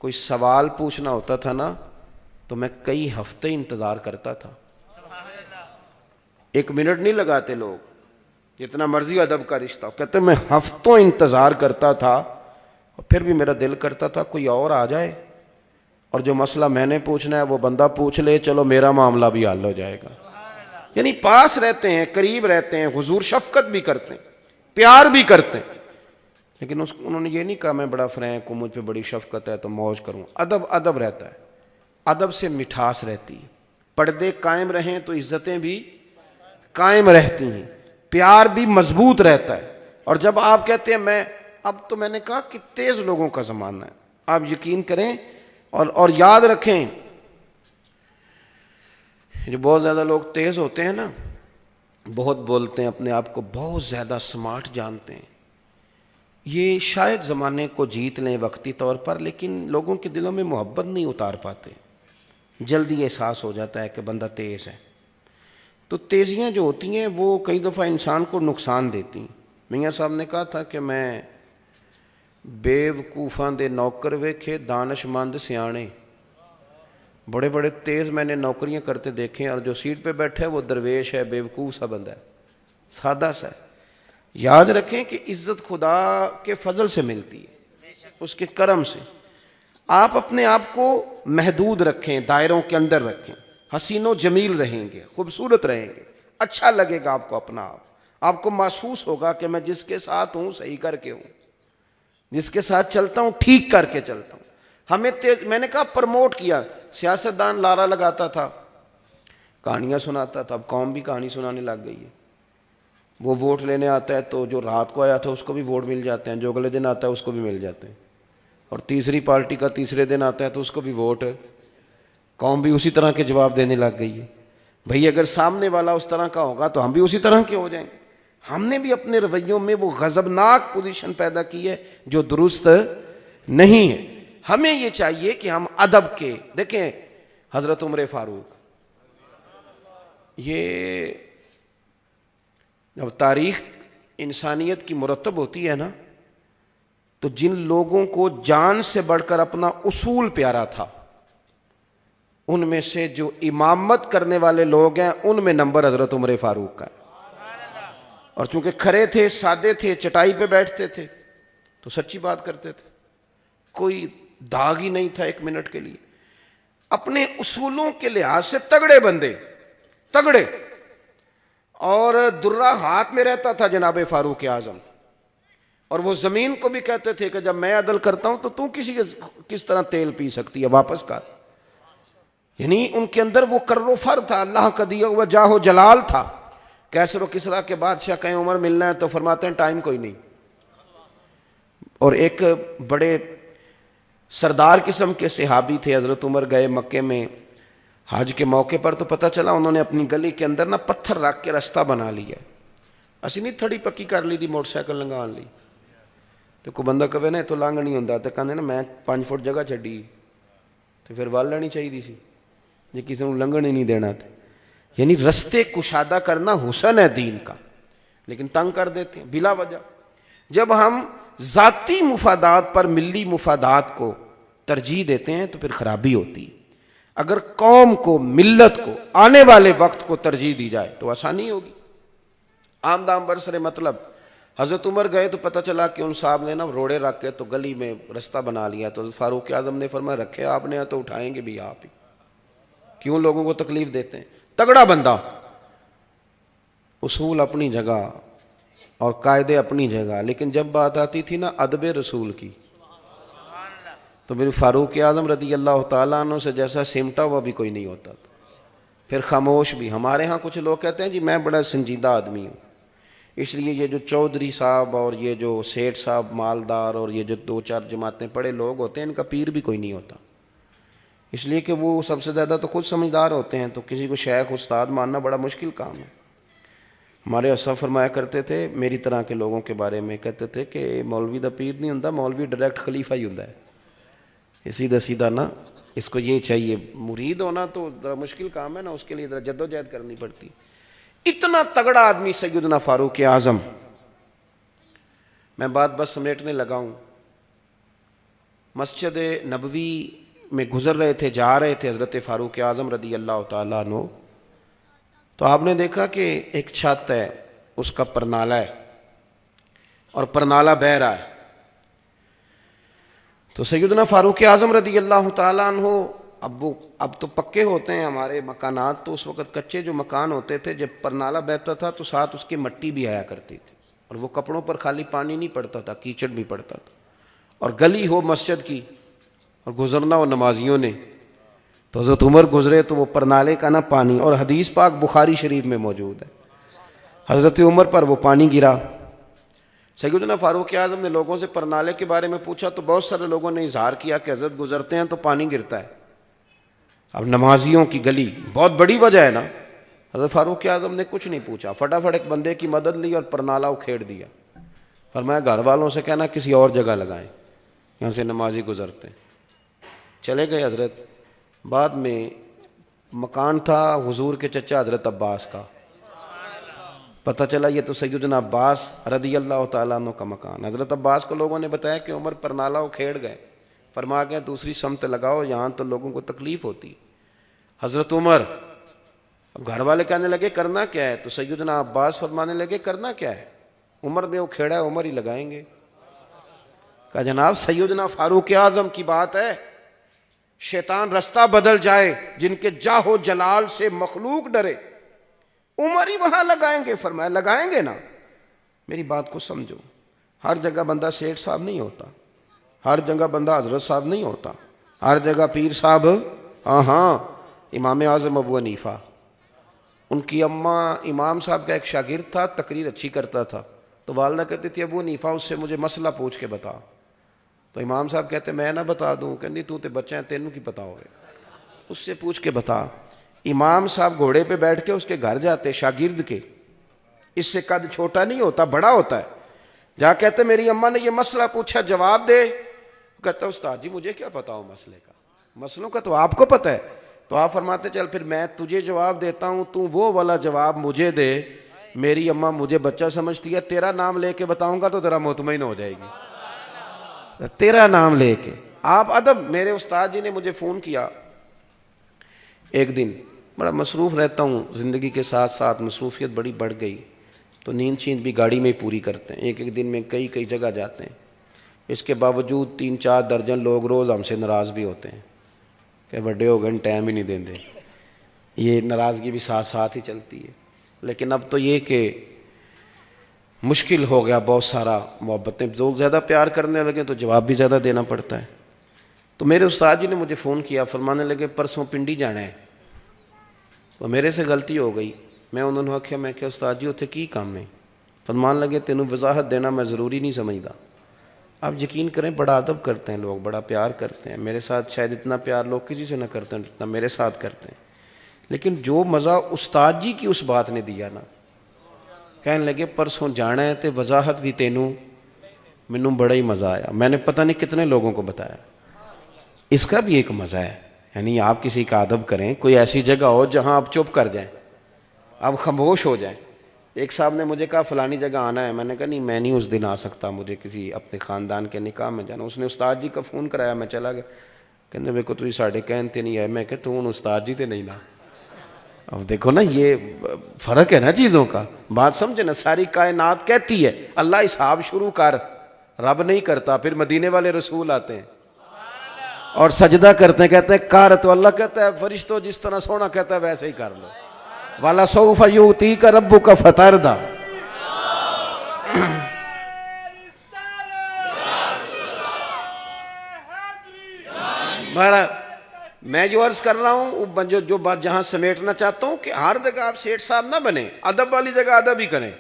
کوئی سوال پوچھنا ہوتا تھا نا تو میں کئی ہفتے انتظار کرتا تھا۔ 1 منٹ نہیں لگاتے لوگ، جتنا مرضی ادب کا رشتہ ہو، کہتے میں ہفتوں انتظار کرتا تھا، اور پھر بھی میرا دل کرتا تھا کوئی اور آ جائے اور جو مسئلہ میں نے پوچھنا ہے وہ بندہ پوچھ لے، چلو میرا معاملہ بھی حل ہو جائے گا۔ یعنی پاس رہتے ہیں، قریب رہتے ہیں، حضور شفقت بھی کرتے ہیں، پیار بھی کرتے ہیں، لیکن انہوں نے یہ نہیں کہا میں بڑا فرینک ہوں، مجھ پہ بڑی شفقت ہے تو موج کروں۔ ادب رہتا ہے، ادب سے مٹھاس رہتی ہے، پردے قائم رہیں تو عزتیں بھی قائم رہتی ہیں، پیار بھی مضبوط رہتا ہے۔ اور جب آپ کہتے ہیں اب تو میں نے کہا کہ تیز لوگوں کا زمانہ ہے، آپ یقین کریں اور یاد رکھیں، جو بہت زیادہ لوگ تیز ہوتے ہیں نا، بہت بولتے ہیں، اپنے آپ کو بہت زیادہ سمارٹ جانتے ہیں، یہ شاید زمانے کو جیت لیں وقتی طور پر، لیکن لوگوں کے دلوں میں محبت نہیں اتار پاتے، جلدی احساس ہو جاتا ہے کہ بندہ تیز ہے۔ تو تیزیاں جو ہوتی ہیں وہ کئی دفعہ انسان کو نقصان دیتی ہیں۔ میاں صاحب نے کہا تھا کہ میں بیوقوفاں دے نوکر ویکھے دانش مند سیانے، بڑے بڑے تیز میں نے نوکریاں کرتے دیکھے، اور جو سیٹ پہ بیٹھا ہے وہ درویش ہے، بیوقوف سا بندہ ہے، سادہ سا ہے۔ یاد رکھیں کہ عزت خدا کے فضل سے ملتی ہے، اس کے کرم سے۔ آپ اپنے آپ کو محدود رکھیں، دائروں کے اندر رکھیں، حسین و جمیل رہیں گے، خوبصورت رہیں گے، اچھا لگے گا آپ کو اپنا آپ کو محسوس ہوگا کہ میں جس کے ساتھ ہوں صحیح کر کے ہوں، جس کے ساتھ چلتا ہوں ٹھیک کر کے چلتا ہوں۔ ہمیں میں نے کہا پرموٹ کیا، سیاستدان لارا لگاتا تھا، کہانیاں سناتا تھا، اب قوم بھی کہانی سنانے لگ گئی ہے۔ وہ ووٹ لینے آتا ہے تو جو رات کو آیا تھا اس کو بھی ووٹ مل جاتے ہیں، جو اگلے دن آتا ہے اس کو بھی مل جاتے ہیں، اور تیسری پارٹی کا تیسرے دن آتا ہے تو اس کو بھی ووٹ، قوم بھی اسی طرح کے جواب دینے لگ گئی ہے۔ بھئی اگر سامنے والا اس طرح کا ہوگا تو ہم بھی اسی طرح کے ہو جائیں گے۔ ہم نے بھی اپنے رویوں میں وہ غضبناک پوزیشن پیدا کی ہے جو درست نہیں ہے۔ ہمیں یہ چاہیے کہ ہم ادب کے، دیکھیں حضرت عمر فاروق، یہ جب تاریخ انسانیت کی مرتب ہوتی ہے نا، تو جن لوگوں کو جان سے بڑھ کر اپنا اصول پیارا تھا، ان میں سے جو امامت کرنے والے لوگ ہیں ان میں نمبر حضرت عمر فاروق کا ہے۔ اور چونکہ کھڑے تھے، سادے تھے، چٹائی پہ بیٹھتے تھے تو سچی بات کرتے تھے، کوئی داغ ہی نہیں تھا ایک منٹ کے لیے، اپنے اصولوں کے لحاظ سے تگڑے بندے، تگڑے، اور درہ ہاتھ میں رہتا تھا جناب فاروق اعظم، اور وہ زمین کو بھی کہتے تھے کہ جب میں عدل کرتا ہوں تو کسی کے کس طرح تیل پی سکتی ہے، واپس کر۔ یعنی ان کے اندر وہ کر و فر تھا، اللہ کا دیا ہوا جاہ و جلال تھا۔ کیسر و کسریٰ کے بادشاہ کہیں عمر ملنا ہے تو فرماتے ہیں ٹائم کوئی نہیں۔ اور ایک بڑے سردار قسم کے صحابی تھے، حضرت عمر گئے مکے میں حج کے موقع پر، تو پتہ چلا انہوں نے اپنی گلی کے اندر نا پتھر رکھ کے رستہ بنا لیا، اسی نہیں تھڑی پکی کر لی تھی، موٹر سائیکل لنگان لی، تو کوئی بندہ کہے نا تو لنگ نہیں ہوتا، تو کہنے نا میں 5 فٹ جگہ چڈی، تو پھر وال لینی چاہیے سی جی، کسی کو لنگن ہی نہیں دینا تھا۔ یعنی رستے کشادہ کرنا حسن ہے دین کا، لیکن تنگ کر دیتے ہیں بلا وجہ۔ جب ہم ذاتی مفادات پر ملی مفادات کو ترجیح دیتے ہیں تو پھر خرابی ہوتی ہے۔ اگر قوم کو، ملت کو، آنے والے وقت کو ترجیح دی جائے تو آسانی ہوگی۔ آمدام برسر مطلب حضرت عمر گئے تو پتہ چلا کہ ان صاحب نے نا روڑے رکھ کے تو گلی میں رستہ بنا لیا، تو فاروق اعظم نے فرمایا رکھے آپ نے تو اٹھائیں گے بھی آپ ہی، کیوں لوگوں کو تکلیف دیتے ہیں؟ تگڑا بندہ، اصول اپنی جگہ اور قاعدے اپنی جگہ، لیکن جب بات آتی تھی نا ادب رسول کی تو میرے فاروق اعظم رضی اللہ تعالیٰ عنہ سے جیسا سمٹا ہوا بھی کوئی نہیں ہوتا تھا۔ پھر خاموش بھی، ہمارے ہاں کچھ لوگ کہتے ہیں جی میں بڑا سنجیدہ آدمی ہوں، اس لیے یہ جو چودھری صاحب اور یہ جو سیٹھ صاحب مالدار اور یہ جو 2-4 جماعتیں پڑھے لوگ ہوتے ہیں ان کا پیر بھی کوئی نہیں ہوتا، اس لیے کہ وہ سب سے زیادہ تو خود سمجھدار ہوتے ہیں، تو کسی کو شیخ استاد ماننا بڑا مشکل کام ہے۔ ہمارے اسلاف فرمایا کرتے تھے میری طرح کے لوگوں کے بارے میں، کہتے تھے کہ مولوی دا پیر نہیں ہوندا، مولوی ڈائریکٹ خلیفہ ہی ہوندا ہے۔ یہ سیدھا سیدھا نا، اس کو یہ چاہیے، مرید ہونا تو ذرا مشکل کام ہے نا، اس کے لیے ذرا جد و جہد کرنی پڑتی۔ اتنا تگڑا آدمی سیدنا فاروق اعظم۔ میں بات بس سمیٹنے لگا ہوں۔ مسجد نبوی میں گزر رہے تھے، جا رہے تھے حضرت فاروق اعظم رضی اللہ تعالیٰ عنہ، تو آپ نے دیکھا کہ ایک چھت ہے، اس کا پرنالہ ہے اور پرنالہ بہہ رہا ہے، تو سیدنا فاروق اعظم رضی اللہ تعالیٰ عنہ، اب تو پکے ہوتے ہیں ہمارے مکانات، تو اس وقت کچے جو مکان ہوتے تھے جب پرنالہ بہتا تھا تو ساتھ اس کے مٹی بھی آیا کرتی تھی، اور وہ کپڑوں پر خالی پانی نہیں پڑتا تھا، کیچڑ بھی پڑتا تھا، اور گلی ہو مسجد کی اور گزرنا ہو نمازیوں نے، تو حضرت عمر گزرے تو وہ پرنالے کا نا پانی، اور حدیث پاک بخاری شریف میں موجود ہے، حضرت عمر پر وہ پانی گرا۔ سیدنا فاروق اعظم نے لوگوں سے پرنالے کے بارے میں پوچھا تو بہت سارے لوگوں نے اظہار کیا کہ حضرت گزرتے ہیں تو پانی گرتا ہے۔ اب نمازیوں کی گلی بہت بڑی وجہ ہے نا، حضرت فاروق اعظم نے کچھ نہیں پوچھا، فٹافٹ ایک بندے کی مدد لی اور پرنالہ اکھیڑ دیا، فرمایا گھر والوں سے کہنا کسی اور جگہ لگائیں، یہاں سے نمازی گزرتے ہیں۔ چلے گئے حضرت۔ بعد میں مکان تھا حضور کے چچا حضرت عباس کا، پتہ چلا یہ تو سیدنا عباس رضی اللہ تعالیٰ عنہ کا مکان۔ حضرت عباس کو لوگوں نے بتایا کہ عمر پرنالہ اکھیڑ گئے، فرما گیا دوسری سمت لگاؤ، یہاں تو لوگوں کو تکلیف ہوتی۔ حضرت عمر، اب گھر والے کہنے لگے کرنا کیا ہے، تو سیدنا عباس فرمانے لگے کرنا کیا ہے، عمر نے اکھیڑا ہے عمر ہی لگائیں گے۔ کہا جناب سیدنا فاروق اعظم کی بات ہے، شیطان رستہ بدل جائے، جن کے جاہ و جلال سے مخلوق ڈرے، عمر ہی وہاں لگائیں گے۔ فرمایا لگائیں گے نا، میری بات کو سمجھو، ہر جگہ بندہ سیٹھ صاحب نہیں ہوتا، ہر جگہ بندہ حضرت صاحب نہیں ہوتا، ہر جگہ پیر صاحب۔ ہاں امام اعظم ابو حنیفہ، ان کی اماں امام صاحب کا ایک شاگرد تھا، تقریر اچھی کرتا تھا، تو والدہ کہتی تھی ابو حنیفہ اس سے مجھے مسئلہ پوچھ کے بتا، تو امام صاحب کہتے میں نہ بتا دوں، کہنی تو تے بچہ ہیں تینوں کی پتا ہوگے، اس سے پوچھ کے بتا۔ امام صاحب گھوڑے پہ بیٹھ کے اس کے گھر جاتے، شاگرد کے، اس سے قد چھوٹا نہیں ہوتا، بڑا ہوتا ہے، جا کہتے میری اماں نے یہ مسئلہ پوچھا جواب دے، کہتا ہے استاد جی مجھے کیا پتا ہو مسئلے کا، مسئلوں کا تو آپ کو پتہ ہے. تو آپ فرماتے چل پھر میں تجھے جواب دیتا ہوں، تو وہ والا جواب مجھے دے. میری اماں مجھے بچہ سمجھتی ہے، تیرا نام لے کے بتاؤں گا تو تیرا مطمئن ہو جائے گی. تیرا نام لے کے آپ ادب. میرے استاد جی نے مجھے فون کیا ایک دن، بڑا مصروف رہتا ہوں زندگی کے ساتھ ساتھ، مصروفیت بڑی بڑھ گئی، تو نیند شیند بھی گاڑی میں ہی پوری کرتے ہیں. ایک ایک دن میں کئی کئی جگہ جاتے ہیں. اس کے باوجود 3-4 درجن لوگ روز ہم سے ناراض بھی ہوتے ہیں کہ بڑے ہو گئے ٹائم ہی نہیں دیں دے. یہ ناراضگی بھی ساتھ ساتھ ہی چلتی ہے. لیکن اب تو یہ کہ مشکل ہو گیا بہت سارا. محبتیں لوگ زیادہ پیار کرنے لگے تو جواب بھی زیادہ دینا پڑتا ہے. تو میرے استاد جی نے مجھے فون کیا، فرمانے لگے پرسوں پنڈی جانا ہے. تو میرے سے غلطی ہو گئی. میں انہوں نے آخیا، میں کہ استاد جی اتنے کی کام ہے؟ فرمان لگے تینوں وضاحت دینا میں ضروری نہیں سمجھتا. آپ یقین کریں بڑا ادب کرتے ہیں لوگ، بڑا پیار کرتے ہیں میرے ساتھ. شاید اتنا پیار لوگ کسی سے نہ کرتے ہیں جتنا میرے ساتھ کرتے ہیں. لیکن جو مزہ استاد جی کی اس بات نے دیا نا، کہنے لگے پرسوں جانا ہے تو وضاحت بھی تینوں. مینوں بڑا ہی مزہ آیا. میں نے پتہ نہیں کتنے لوگوں کو بتایا. اس کا بھی ایک مزہ ہے، یعنی آپ کسی کا ادب کریں، کوئی ایسی جگہ ہو جہاں آپ چپ کر جائیں، آپ خاموش ہو جائیں. ایک صاحب نے مجھے کہا فلانی جگہ آنا ہے. میں نے کہا نہیں میں نہیں اس دن آ سکتا، مجھے کسی اپنے خاندان کے نکاح میں جانا. اس نے استاد جی کا فون کرایا، میں چلا گیا. کہنے میرے کو تو ساڑھے کہتے نہیں ہے. میں کہ تو استاد جی تے نہیں نا. اب دیکھو نا یہ فرق ہے نا چیزوں کا. بات سمجھے نا. ساری کائنات کہتی ہے اللہ حساب شروع کر، رب نہیں کرتا. پھر مدینے والے رسول آتے ہیں اور سجدہ کرتے ہیں، کہتے ہیں کر، تو اللہ کہتا ہے فرشتوں جس طرح سونا کہتا ہے ویسے ہی کر لو. والا سوف یؤتیک ربک فترضی. میں جو عرض کر رہا ہوں، جو بات جہاں سمیٹنا چاہتا ہوں کہ ہر جگہ آپ سیٹھ صاحب نہ بنے. ادب والی جگہ ادب ہی کریں،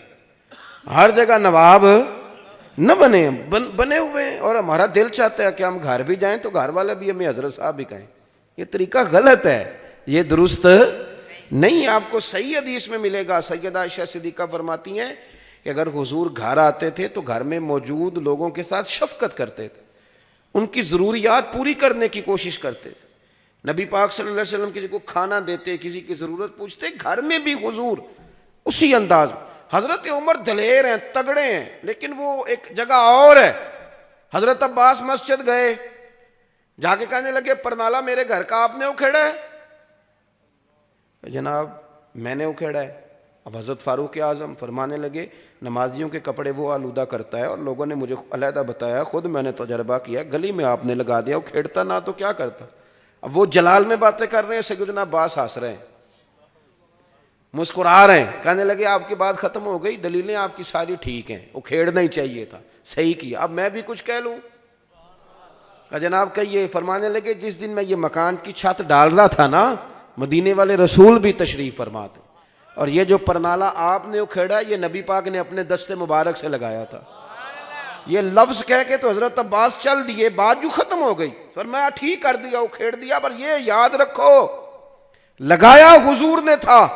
ہر جگہ نواب نہ بنے. بنے ہوئے ہیں اور ہمارا دل چاہتا ہے کہ ہم گھر بھی جائیں تو گھر والے بھی ہمیں حضرت صاحب بھی کہیں. یہ طریقہ غلط ہے، یہ درست نہیں. آپ کو صحیح حدیث میں ملے گا. سیدہ عائشہ صدیقہ فرماتی ہیں کہ اگر حضور گھر آتے تھے تو گھر میں موجود لوگوں کے ساتھ شفقت کرتے تھے، ان کی ضروریات پوری کرنے کی کوشش کرتے تھے. نبی پاک صلی اللہ علیہ وسلم کسی کو کھانا دیتے، کسی کی ضرورت پوچھتے، گھر میں بھی حضور اسی انداز. حضرت عمر دلیر ہیں، تگڑے ہیں، لیکن وہ ایک جگہ اور ہے. حضرت عباس مسجد گئے، جا کے کہنے لگے پرنالا میرے گھر کا آپ نے اکھیڑا ہے؟ جناب میں نے اکھیڑا ہے. اب حضرت فاروق اعظم فرمانے لگے نمازیوں کے کپڑے وہ آلودہ کرتا ہے، اور لوگوں نے مجھے علیحدہ بتایا، خود میں نے تجربہ کیا، گلی میں آپ نے لگا دیا، اکھیڑتا نہ تو کیا کرتا. اب وہ جلال میں باتیں کر رہے ہیں، سیدنا عباس ہنس رہے ہیں، مسکرا رہے ہیں. کہنے لگے آپ کی بات ختم ہو گئی، دلیلیں آپ کی ساری ٹھیک ہیں، اکھیڑنا ہی چاہیے تھا، صحیح کیا. اب میں بھی کچھ کہہ لوں؟ جناب کہیے. فرمانے لگے جس دن میں یہ مکان کی چھت ڈال رہا تھا نا، مدینے والے رسول بھی تشریف فرما تھے، اور یہ جو پرنالا آپ نے اکھیڑا یہ نبی پاک نے اپنے دست مبارک سے لگایا تھا. یہ لفظ کہہ کے تو حضرت عباس چل دیے، بات جو ختم ہو گئی. فرمایا ٹھیک کر دیا، اکھیڑ دیا، پر یہ یاد رکھو لگایا حضور نے تھا.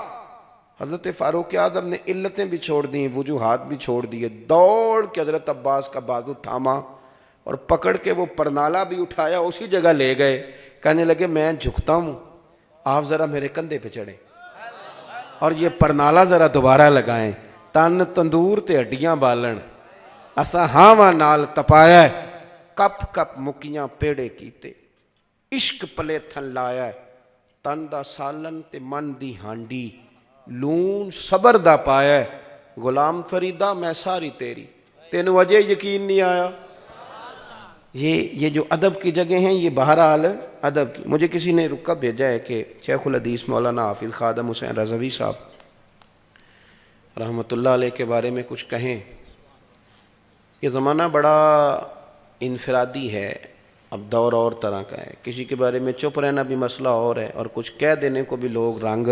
حضرت فاروق اعظم نے علتیں بھی چھوڑ دیں، وجوہات بھی چھوڑ دیے، دوڑ کے حضرت عباس کا بازو تھاما اور پکڑ کے وہ پرنالا بھی اٹھایا، اسی جگہ لے گئے. کہنے لگے میں جھکتا ہوں، آپ ذرا میرے کندھے پہ چڑھیں اور یہ پرنالا ذرا دوبارہ لگائیں. تن تندور تے ہڈیاں بالن، اسا ہاواں نال تپایا، کپ کپ مکیاں پیڑے کیتے، عشق پلے تھن لایا، تن دا سالن تے من دی ہانڈی، لون صبر دا پایا. غلام فریدہ میں ساری تیری، تینوں اجے یقین نہیں آیا. یہ جو ادب کی جگہ ہیں، یہ بہرحال ادب کی. مجھے کسی نے رکا بھیجا ہے کہ شیخ الحدیث مولانا حافظ خادم حسین رضوی صاحب رحمۃ اللہ علیہ کے بارے میں کچھ کہیں. یہ زمانہ بڑا انفرادی ہے، اب دور اور طرح کا ہے. کسی کے بارے میں چپ رہنا بھی مسئلہ اور ہے، اور کچھ کہہ دینے کو بھی لوگ رنگ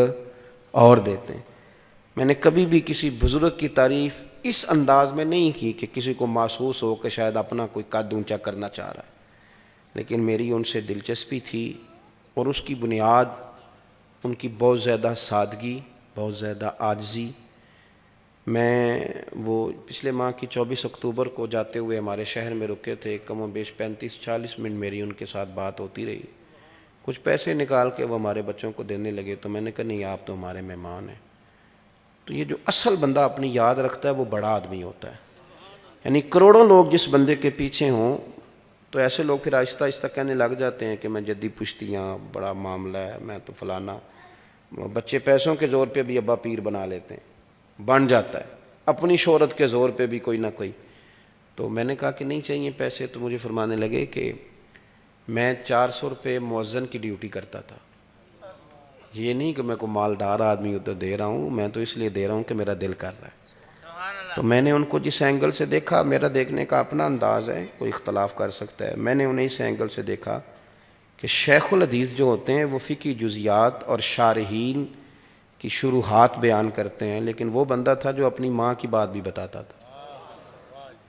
اور دیتے ہیں. میں نے کبھی بھی کسی بزرگ کی تعریف اس انداز میں نہیں کی کہ کسی کو محسوس ہو کہ شاید اپنا کوئی قد اونچا کرنا چاہ رہا ہے، لیکن میری ان سے دلچسپی تھی، اور اس کی بنیاد ان کی بہت زیادہ سادگی، بہت زیادہ عاجزی، میں وہ پچھلے ماہ کی 24 اکتوبر کو جاتے ہوئے ہمارے شہر میں رکے تھے، کم و بیش 35-40 منٹ میری ان کے ساتھ بات ہوتی رہی۔ کچھ پیسے نکال کے وہ ہمارے بچوں کو دینے لگے، تو میں نے کہا نہیں، آپ تو ہمارے مہمان ہیں۔ تو یہ جو اصل بندہ اپنی یاد رکھتا ہے وہ بڑا آدمی ہوتا ہے، یعنی کروڑوں لوگ جس بندے کے پیچھے ہوں تو ایسے لوگ پھر آہستہ آہستہ کہنے لگ جاتے ہیں کہ میں جدی پشتیاں، بڑا معاملہ ہے، میں تو فلانا۔ بچے پیسوں کے زور پہ بھی ابا پیر بنا لیتے ہیں، بن جاتا ہے، اپنی شہرت کے زور پہ بھی کوئی نہ کوئی۔ تو میں نے کہا کہ نہیں چاہیے پیسے، تو مجھے فرمانے لگے کہ میں 400 روپے مؤذن کی ڈیوٹی کرتا تھا، یہ نہیں کہ میں کو مالدار آدمی تو دے رہا ہوں، میں تو اس لیے دے رہا ہوں کہ میرا دل کر رہا ہے۔ تو میں نے ان کو جس اینگل سے دیکھا، میرا دیکھنے کا اپنا انداز ہے، کوئی اختلاف کر سکتا ہے، میں نے انہیں اس اینگل سے دیکھا کہ شیخ الحدیث جو ہوتے ہیں وہ فقہی جزیات اور شارحین کی شروحات بیان کرتے ہیں، لیکن وہ بندہ تھا جو اپنی ماں کی بات بھی بتاتا تھا،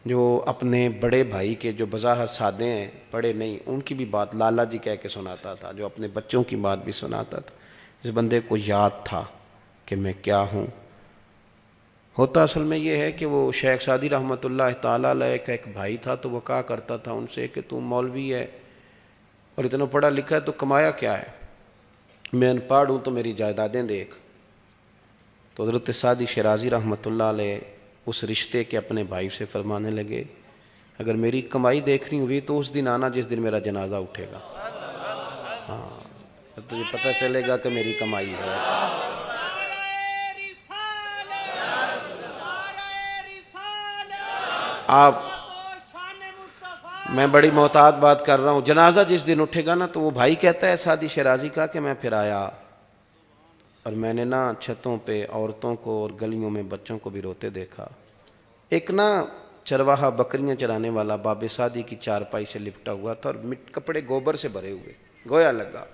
جو اپنے بڑے بھائی کے جو بظاہر سادے ہیں، پڑھے نہیں، ان کی بھی بات لالا جی کہہ کے سناتا تھا، جو اپنے بچوں کی بات بھی سناتا تھا۔ اس بندے کو یاد تھا کہ میں کیا ہوں۔ ہوتا اصل میں یہ ہے کہ وہ شیخ سعدی رحمۃ اللہ تعالیٰ علیہ کا ایک بھائی تھا، تو وہ کہا کرتا تھا ان سے کہ تم مولوی ہے اور اتنا پڑھا لکھا ہے تو کمایا کیا ہے؟ میں ان پڑھ ہوں تو میری جائیدادیں دیکھ۔ تو حضرت سعدی شیرازی رحمۃ اللہ علیہ اس رشتے کے اپنے بھائی سے فرمانے لگے اگر میری کمائی دیکھنی ہوئی تو اس دن آنا جس دن میرا جنازہ اٹھے گا، ہاں تجھے پتہ چلے گا کہ میری کمائی ہے۔ آپ میں بڑی محتاط بات کر رہا ہوں، جنازہ جس دن اٹھے گا نا، تو وہ بھائی کہتا ہے سعدی شیرازی کا کہ میں پھر آیا اور میں نے نا چھتوں پہ عورتوں کو اور گلیوں میں بچوں کو بھی روتے دیکھا۔ ایک نا چرواہا بکریاں چرانے والا باب سعدی کی چارپائی سے لپٹا ہوا تھا اور کپڑے گوبر سے بھرے ہوئے، گویا لگا۔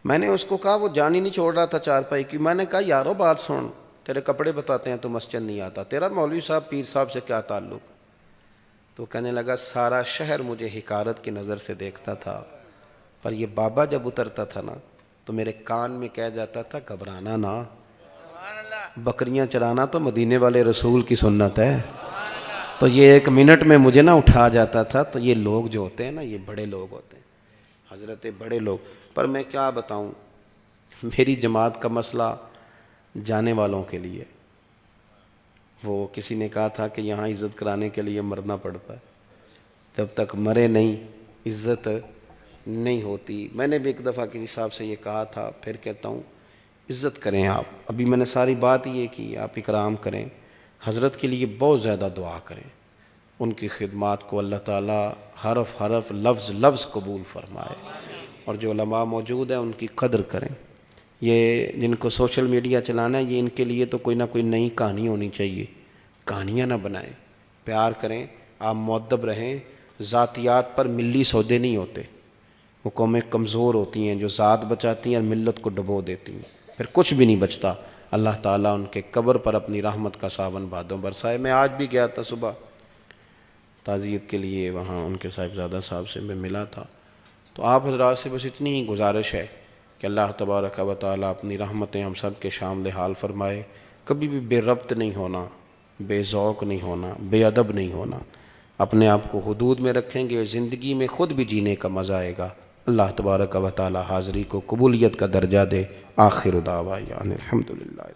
میں نے اس کو کہا، وہ جان ہی نہیں چھوڑ رہا تھا چارپائی کی، میں نے کہا یارو بات سن، تیرے کپڑے بتاتے ہیں تو مسجد نہیں آتا، تیرا مولوی صاحب پیر صاحب سے کیا تعلق؟ تو کہنے لگا سارا شہر مجھے حقارت کی نظر سے دیکھتا تھا، پر یہ بابا جب اترتا تھا نا تو میرے کان میں کہہ جاتا تھا گھبرانا نا، بکریاں چرانا تو مدینے والے رسول کی سنت ہے۔ تو یہ 1 منٹ میں مجھے نا اٹھا جاتا تھا۔ تو یہ لوگ جو ہوتے ہیں نا، یہ بڑے لوگ ہوتے ہیں، حضرت بڑے لوگ۔ پر میں کیا بتاؤں، میری جماعت کا مسئلہ جانے والوں کے لیے، وہ کسی نے کہا تھا کہ یہاں عزت کرانے کے لیے مرنا پڑتا ہے، جب تک مرے نہیں عزت نہیں ہوتی۔ میں نے بھی ایک دفعہ کسی صاحب سے یہ کہا تھا، پھر کہتا ہوں عزت کریں آپ۔ ابھی میں نے ساری بات یہ کی، آپ اکرام کریں، حضرت کے لیے بہت زیادہ دعا کریں، ان کی خدمات کو اللہ تعالیٰ حرف حرف لفظ لفظ قبول فرمائے، اور جو علماء موجود ہیں ان کی قدر کریں۔ یہ جن کو سوشل میڈیا چلانا ہے، یہ ان کے لیے تو کوئی نہ کوئی نئی کہانی ہونی چاہیے، کہانیاں نہ بنائیں، پیار کریں، آپ مؤدب رہیں۔ ذاتیات پر ملی سودے نہیں ہوتے، وہ قومیں کمزور ہوتی ہیں جو ذات بچاتی ہیں اور ملت کو ڈبو دیتی ہیں، پھر کچھ بھی نہیں بچتا۔ اللہ تعالیٰ ان کے قبر پر اپنی رحمت کا ساون بادوں برسائے۔ میں آج بھی گیا تھا صبح تعزیت کے لیے، وہاں ان کے صاحبزادہ صاحب سے میں ملا تھا۔ تو آپ حضرات سے بس اتنی ہی گزارش ہے کہ اللہ تبارک و تعالیٰ اپنی رحمتیں ہم سب کے شامل حال فرمائے۔ کبھی بھی بے ربط نہیں ہونا، بے ذوق نہیں ہونا، بے ادب نہیں ہونا، اپنے آپ کو حدود میں رکھیں گے، زندگی میں خود بھی جینے کا مزہ آئے گا۔ اللہ تبارک و تعالیٰ حاضری کو قبولیت کا درجہ دے۔ آخر دعوانا الحمدللہ۔